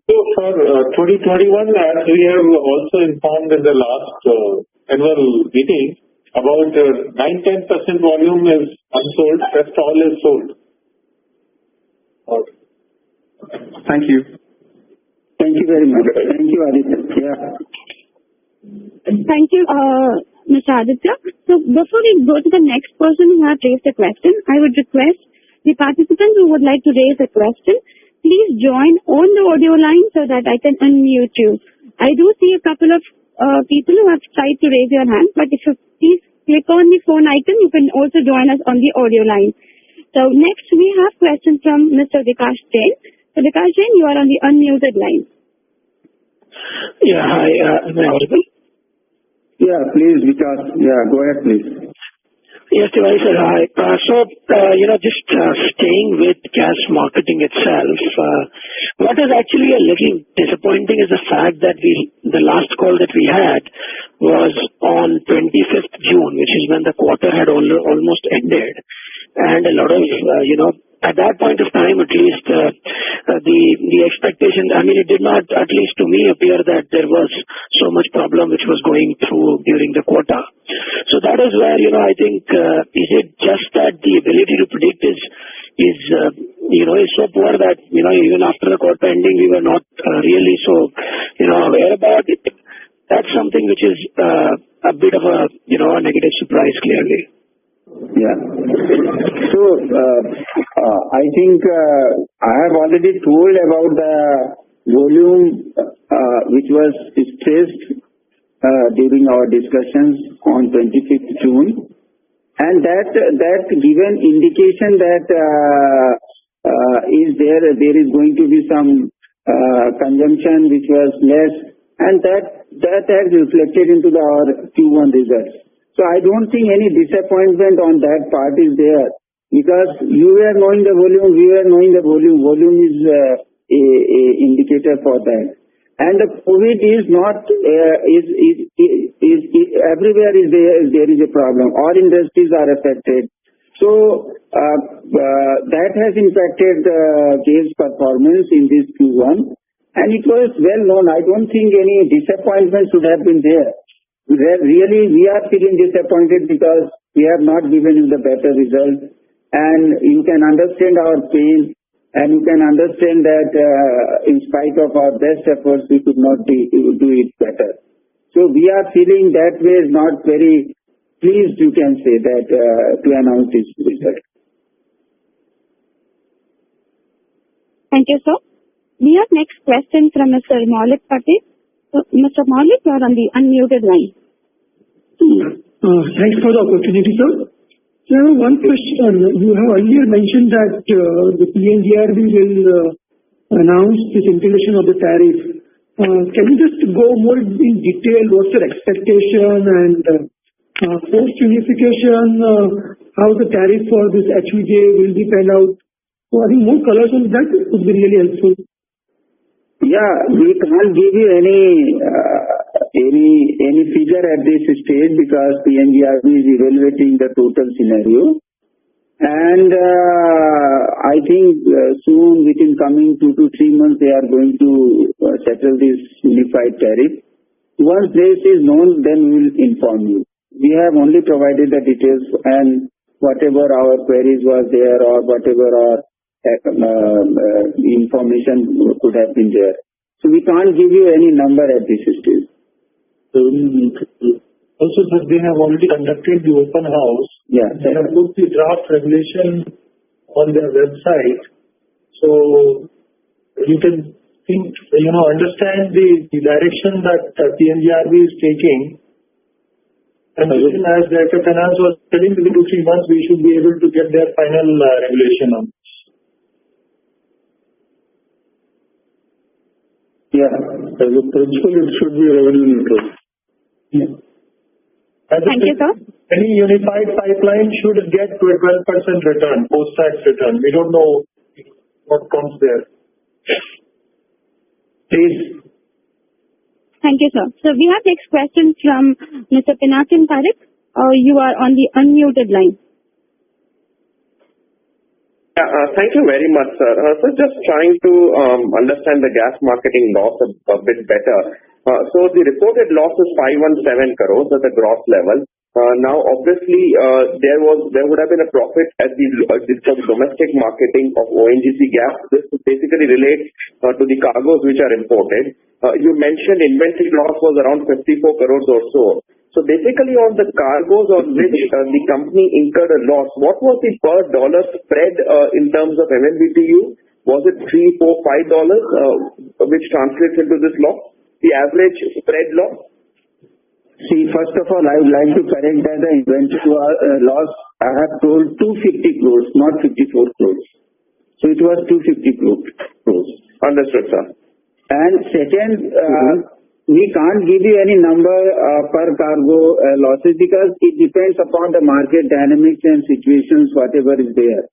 So for 2021, as we have also informed in the last annual meeting, about 9-10% volume is unsold, rest all is sold. Okay. Thank you. Thank you very much. Thank you, Aditya. Yeah. Thank you, Mr. Aditya. So before we go to the next person who has raised a question, I would request the participants who would like to raise a question, please join on the audio line so that I can unmute you. I do see a couple of people who have tried to raise your hand, but if you please click on the phone icon, you can also join us on the audio line. So next we have questions from Mr. Vikash Jain. So Vikash Jain, you are on the unmuted line. Yeah, hi. Am I audible? Yeah, please, Vikas. Yeah, go ahead, please. Yes, Tiwari sir, hi. Just staying with gas marketing itself, what is actually a little disappointing is the fact that the last call that we had was on 25th June, which is when the quarter had almost ended. And a lot of, at that point of time, at least the expectation, it did not, at least to me, appear that there was so much problem which was going through during the quarter. So that is where, I think, is it just that the ability to predict is so poor that, even after the quarter ending, we were not really so, aware about it. That's something which is a bit of a, a negative surprise, clearly. Yeah. So, I think I have already told about the volume which was stressed during our discussions on 25th June. And that given indication that there is going to be some consumption which was less, and that has reflected into our Q1 results. So I don't think any disappointment on that part is there, because you were knowing the volume, we were knowing the volume. Volume is indicator for that. And the COVID is not everywhere is there is a problem. All industries are affected. So that has impacted GAIL's performance in this Q1, and it was well known. I don't think any disappointment should have been there. Really, we are feeling disappointed because we have not given you the better result, and you can understand our pain. And you can understand that in spite of our best efforts, we could not do it better. So we are feeling that way is not very pleased, you can say, that to announce this result. Thank you, sir. We have next question from Mr. Maulik Patel. Mr. Maulik, you are on the unmuted line. Thanks for the opportunity, sir. So I have one question. You have earlier mentioned that the PNGRB will announce this integration of the tariff. Can you just go more in detail? What's your expectation, and post-unification, how the tariff for this HVJ will be panned out? So I think more colors on that would be really helpful. Yeah, we can't give you any figure at this stage because PNGRB is evaluating the total scenario, and I think soon, within coming 2 to 3 months, they are going to settle this unified tariff. Once this is known, then we will inform you. We have only provided the details, and whatever our queries was there or whatever our information could have been there. So we can't give you any number at this stage. Also, sir, they have already conducted the open house. Yeah. They have put the draft regulation on their website. So you can understand the direction that PNGRB is taking. And as Director Finance was telling, within 2 to 3 months, we should be able to get their final regulation on this. Yeah. As a principle, it should be revenue neutral. Yeah. Thank you, sir. Any unified pipeline should get to a 12% return, post-tax return. We don't know what comes there. Please. Thank you, sir. So we have next question from Mr. Pinakin Parekh. You are on the unmuted line. Thank you very much, sir. So just trying to understand the gas marketing loss a bit better. So the reported loss is 517 crores at the gross level. Now, obviously, there would have been a profit at the domestic marketing of ONGC gas. This basically relates to the cargoes which are imported. You mentioned inventory loss was around 54 crores or so. So basically, on the cargoes on which the company incurred a loss, what was the per dollar spread in terms of MMBTU? Was it $3, $4, $5, which translates into this loss? The average spread loss? See, first of all, I would like to correct that the inventory loss, I have told 250 crores, not 54 crores. So it was 250 crores. Understood, sir. And second, we can't give you any number per cargo losses because it depends upon the market dynamics and situations, whatever is there.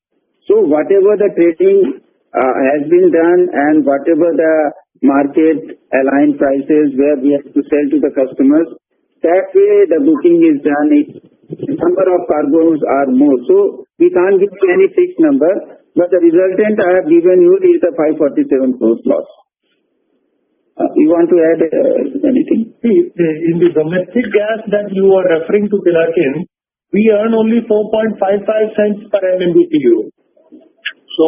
So whatever the trading has been done and whatever the market aligned prices where we have to sell to the customers, that way the booking is done. Number of cargoes are more. So we can't give you any fixed number, but the resultant I have given you is the 547 crores loss. You want to add anything? In the domestic gas that you are referring to, Pinakin, we earn only 4.55 cents per MMBTU. So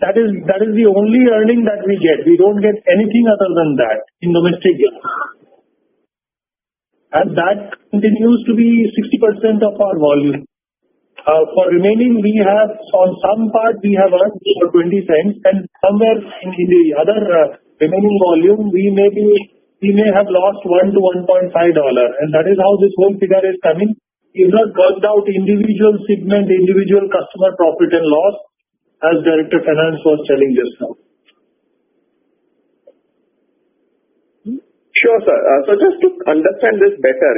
that is the only earning that we get. We don't get anything other than that in domestic gas. And that continues to be 60% of our volume. For remaining, we have on some part we have earned for 20 cents, and somewhere in the other remaining volume we may have lost $1 to $1.5, and that is how this whole figure is coming. We have not worked out individual segment, individual customer profit and loss, as Director Finance was telling just now. Sure, sir. So just to understand this better,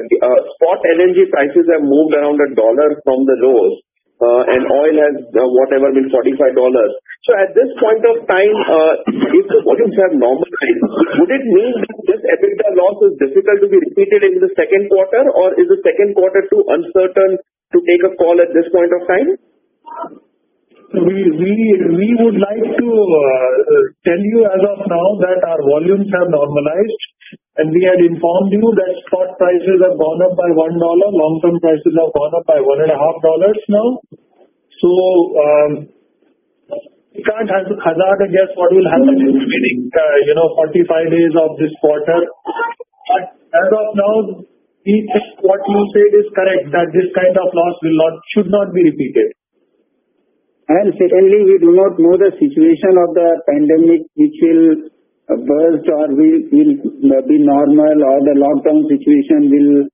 spot LNG prices have moved around $1 from the lows. and oil has whatever been $45. So at this point of time, if the volumes have normalized, would it mean that this EBITDA loss is difficult to be repeated in the second quarter, or is the second quarter too uncertain to take a call at this point of time? We would like to tell you as of now that our volumes have normalized, and we had informed you that spot prices have gone up by $1, long-term prices have gone up by $1.50 now. So we can't hazard a guess what will happen in the remaining 45 days of this quarter. But as of now, we think what you said is correct, that this kind of loss should not be repeated. And secondly, we do not know the situation of the pandemic, which will burst or will be normal, or the lockdown situation will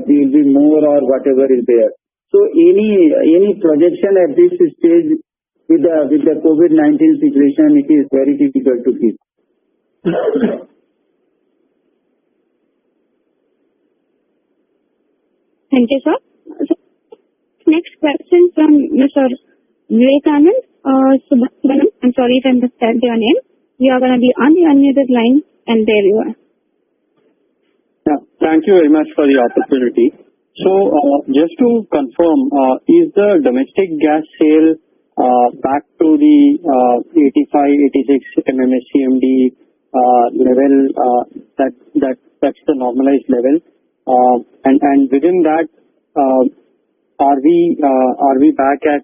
be more, or whatever is there. So any projection at this stage with the COVID-19 situation, it is very difficult to give. Thank you, sir. Next question from Mr. Vivekanand. I'm sorry if I misspelled your name. You are going to be on the unmuted line, and there you are. Yeah, thank you very much for the opportunity. So, just to confirm, is the domestic gas sale back to the 85-86 MMSCMD level? That's the normalized level, and within that, are we back at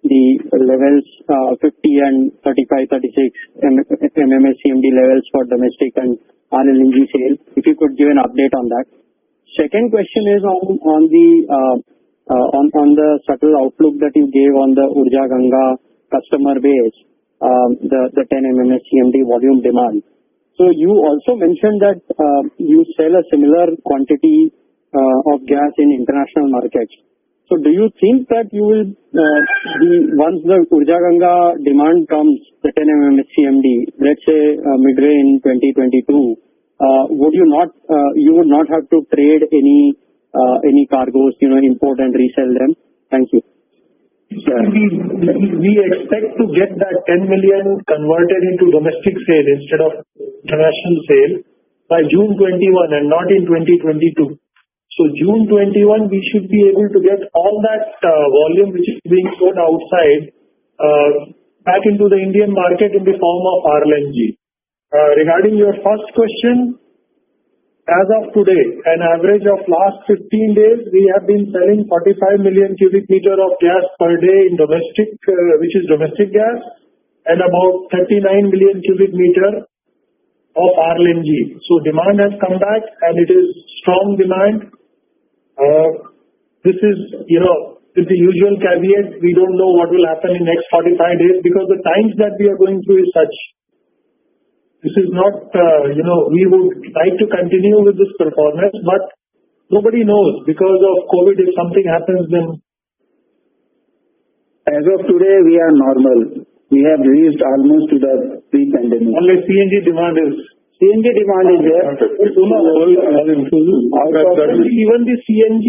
the levels 50 and 35-36 MMSCMD levels for domestic and RLNG sale? If you could give an update on that. Second question is on the subtle outlook that you gave on the Urja Ganga customer base, the 10 MMSCMD volume demand. So you also mentioned that you sell a similar quantity of gas in international markets. So do you think that you will once the Urja Ganga demand comes, the 10 MMSCMD, let's say midway in 2022, you would not have to trade any cargoes, import and resell them? Thank you. We expect to get that 10 million converted into domestic sale instead of international sale by June 21 and not in 2022. So June 21, we should be able to get all that volume which is being sold outside back into the Indian market in the form of RLNG. Regarding your first question, as of today, an average of last 15 days, we have been selling 45 million cubic meter of gas per day in domestic, which is domestic gas, and about 39 million cubic meter of RLNG. So demand has come back, and it is strong demand. This is, with the usual caveat, we don't know what will happen in next 45 days because the times that we are going through is such. This is not, we would like to continue with this performance, but nobody knows because of COVID. If something happens, then. As of today, we are normal. We have reached almost to the pre-pandemic. Only CNG demand is there. Even the CNG,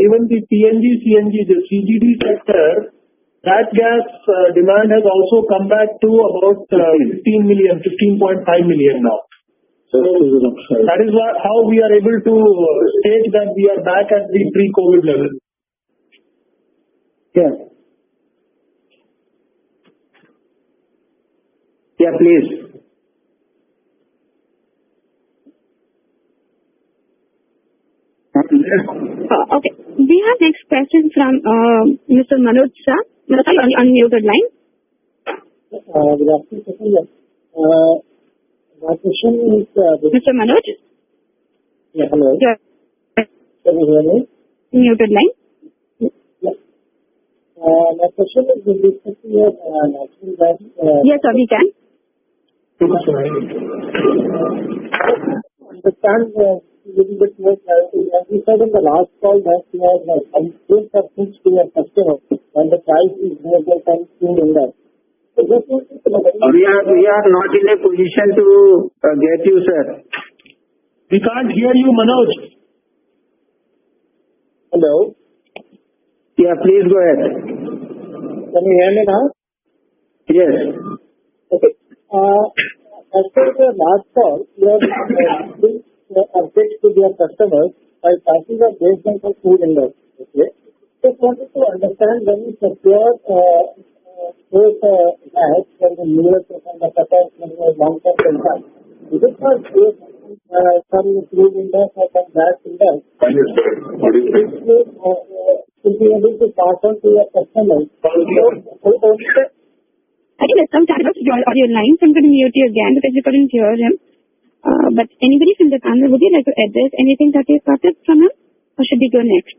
even the PNG, CNG, the CGD sector, that gas demand has also come back to about 15.5 million now. So that is how we are able to state that we are back at the pre-COVID level. Yeah. Yeah, please. Okay. We have next question from Mr. Manoj Shah. Unmuted line. Good afternoon. My question is... Mr. Manoj? Yeah, hello. Yeah. Can you hear me? Muted line. Yeah. My question is with respect to your natural gas... Yes, sir, we can. Understand a little bit more clarity. As you said in the last call that you have improved the things to your customer and the price is more than in that. So we are not in a position to get you, sir. We can't hear you, Manoj. Hello. Yeah, please go ahead. Can you hear me now? Yes. Okay. As per the last call, you have given updates to your customers by passing a basement of food index. Okay. Just wanted to understand when you secure those gas from the US from the Qatar from the long-term contract. Is it not based on some food index or some gas index? To be able to pass on to your customers. I think there's some chat about your audio line, so I'm going to mute you again because you couldn't hear him. But anybody from the panel, would you like to address anything that you got from him? Or should we go next?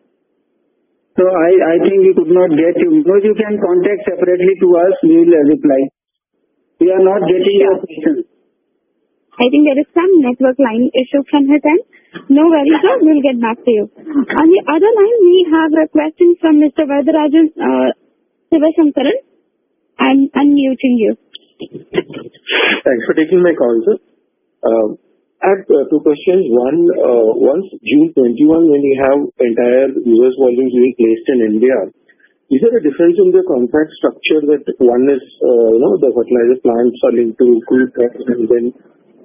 So I think we could not get you. Because you can contact separately to us, we will reply. We are not getting your question. I think there is some network line issue from his end. No worries, sir. We'll get back to you. On the other line, we have a question from Mr. Vardarajan Sivasankaran. I'm unmuting you. Thanks for taking my call, sir. I have two questions. One, once June 21, when you have entire US volumes being placed in India, is there a difference in the contract structure that one is, the fertilizer plants are linked to crude price and then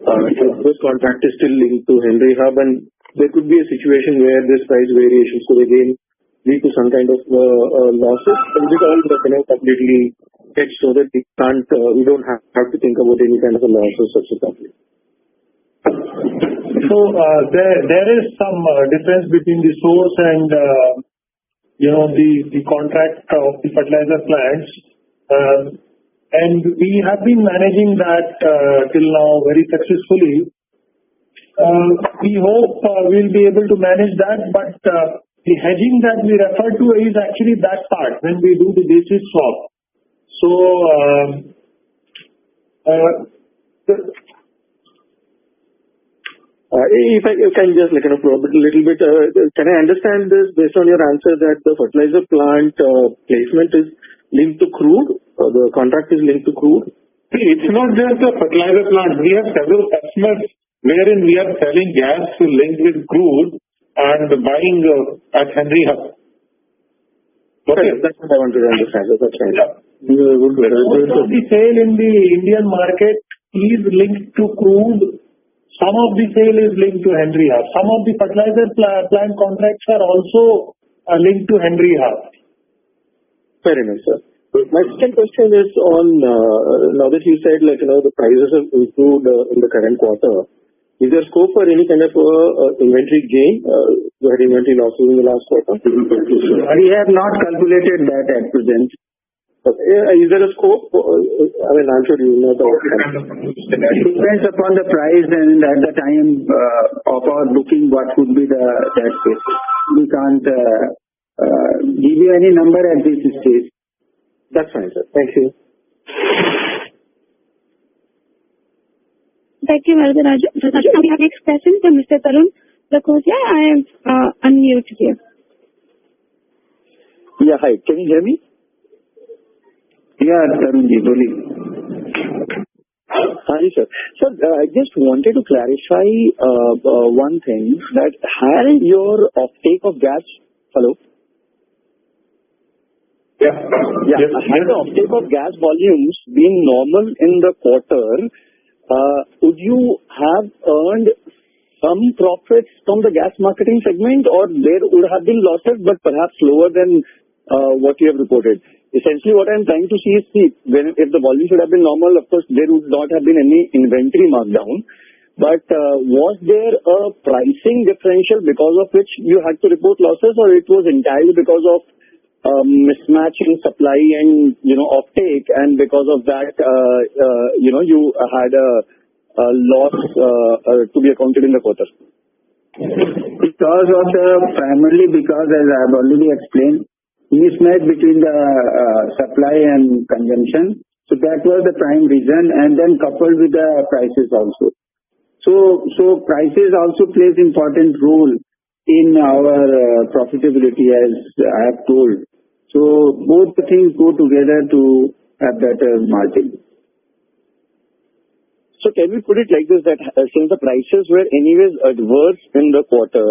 this contract is still linked to Henry Hub, and there could be a situation where this price variations could again lead to some kind of losses? Is it all completely hedged so that we don't have to think about any kind of a loss or such a company? So there is some difference between the source and the contract of the fertilizer plants, and we have been managing that till now very successfully. We hope we'll be able to manage that, but the hedging that we refer to is actually that part when we do the basis swap. So if I can just probe it a little bit, can I understand this based on your answer that the fertilizer plant placement is linked to crude, or the contract is linked to crude? It's not just the fertilizer plant. We have several customers wherein we are selling gas linked with crude and buying at Henry Hub. Okay, that's what I wanted to understand. That's right. Yeah. Most of the sale in the Indian market is linked to crude. Some of the sale is linked to Henry Hub. Some of the fertilizer plant contracts are also linked to Henry Hub. Fair enough, sir. My second question is on, now that you said the prices have improved in the current quarter, is there scope for any kind of inventory gain? You had inventory losses in the last quarter? We have not calculated that at present. Okay. Is there a scope? I'm sure you know the outcome. It depends upon the price and at the time of our booking what would be that case. We can't give you any number at this stage. That's fine, sir. Thank you. Thank you, Vardarajan. Now we have next question from Mr. Tarun Lakosia. I am unmuted here. Yeah, hi. Can you hear me? Yeah, Tarunji, Hi, sir. Sir, I just wanted to clarify one thing, that had your offtake of gas... Hello? Yeah. Yes. Had the offtake of gas volumes been normal in the quarter, would you have earned some profits from the gas marketing segment, or there would have been losses but perhaps lower than what you have reported? Essentially, what I'm trying to see is, if the volume should have been normal, of course, there would not have been any inventory markdown. But was there a pricing differential because of which you had to report losses, or it was entirely because of mismatch in supply and offtake, and because of that you had a loss to be accounted in the quarter? Primarily because, as I have already explained, mismatch between the supply and consumption. So that was the prime reason, and then coupled with the prices also. So prices also plays important role in our profitability, as I have told. So both the things go together to have better margin. So can we put it like this, that since the prices were anyways adverse in the quarter,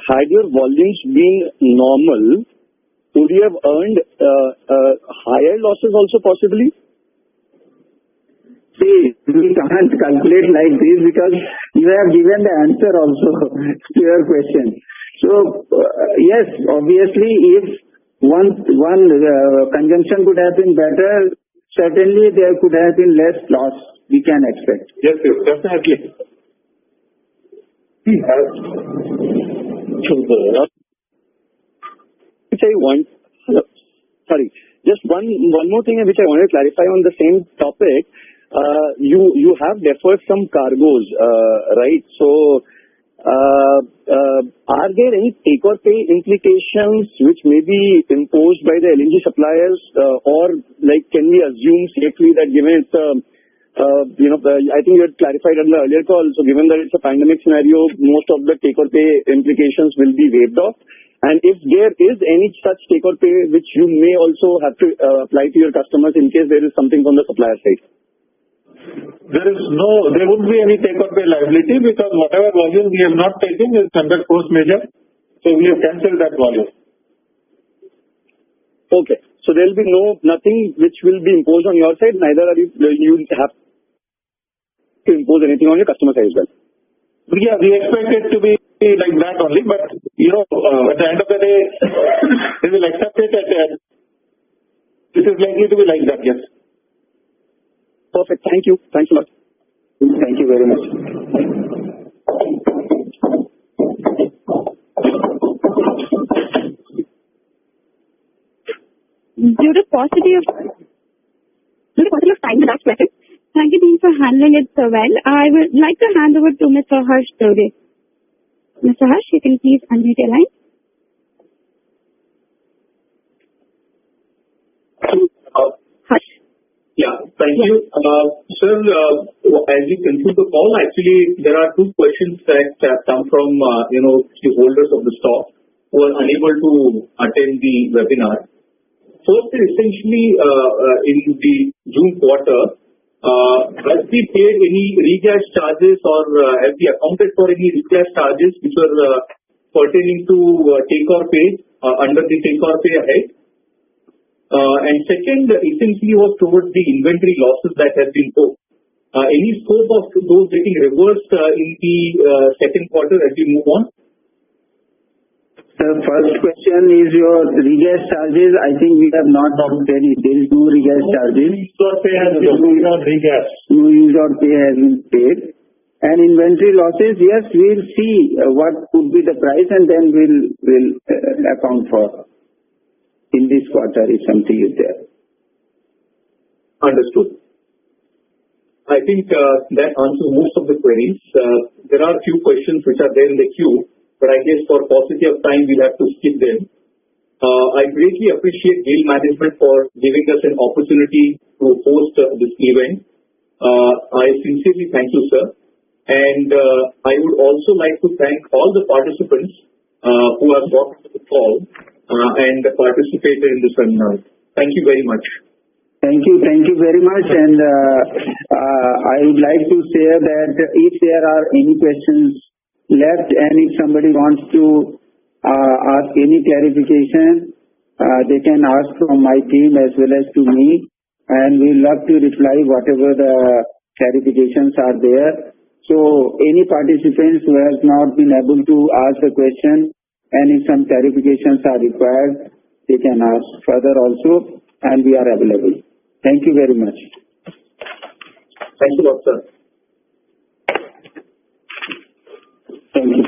had your volumes been normal, would you have earned higher losses also possibly? See, we can't calculate like this because you have given the answer also to your question. So, yes, obviously, if one conjunction could have been better, certainly there could have been less loss we can expect. Yes, definitely. Just one more thing which I want to clarify on the same topic. You have deferred some cargoes, right? So, are there any take or pay implications which may be imposed by the LNG suppliers, or like can we assume safely that given it's I think you had clarified on the earlier call. So, given that it's a pandemic scenario, most of the take or pay implications will be waived off. And if there is any such take or pay, which you may also have to apply to your customers in case there is something from the supplier side. There wouldn't be any take or pay liability because whatever volume we have not taken is under force majeure. So we have cancelled that volume. Okay. So there will be nothing which will be imposed on your side. Neither are you have to impose anything on your customer side as well. Yeah, we expect it to be like that only. But at the end of the day, they will accept it. This is likely to be like that. Yes. Perfect. Thank you. Thanks a lot. Thank you very much. Due to paucity of time, the last question. Thank you, team, for handling it so well. I would like to hand over to Mr. Harsh Dode. Mr. Harsh, you can please unmute your line. Harsh. Yeah, thank you. Sir, as we conclude the call, actually, there are two questions that come from, the holders of the stock who are unable to attend the webinar. First is essentially in the June quarter, have we paid any regas charges or have we accounted for any regas charges which were pertaining to take or pay under the take or pay ahead? And second, essentially was towards the inventory losses that have been booked. Any scope of those getting reversed in the second quarter as we move on? The first question is your regas charges. I think we have not booked any. There is no regas charges. Use or pay has been paid on regas. No use or pay has been paid. And inventory losses, yes, we'll see what could be the price and then we'll account for in this quarter if something is there. Understood. I think that answers most of the queries. There are a few questions which are there in the queue, but I guess for paucity of time, we'll have to skip them. I greatly appreciate GAIL management for giving us an opportunity to host this event. I sincerely thank you, sir. And I would also like to thank all the participants who have got to the call and participated in this webinar. Thank you very much. Thank you very much. And I would like to say that if there are any questions left and if somebody wants to ask any clarification, they can ask from my team as well as to me, and we'll love to reply whatever the clarifications are there. So any participants who has not been able to ask the question and if some clarifications are required, they can ask further also, and we are available. Thank you very much. Thank you, Doctor. Thank you.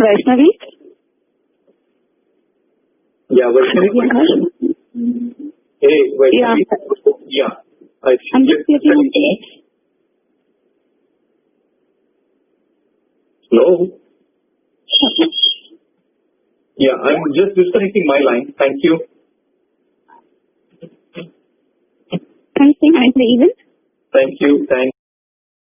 Vaishnavi? Yeah, Vaishnavi. Hey, Vaishnavi. Yeah. I'm just getting it. Hello? Yeah, I'm just disconnecting my line. Thank you. Can you say hi to the event? Thank you. Thanks.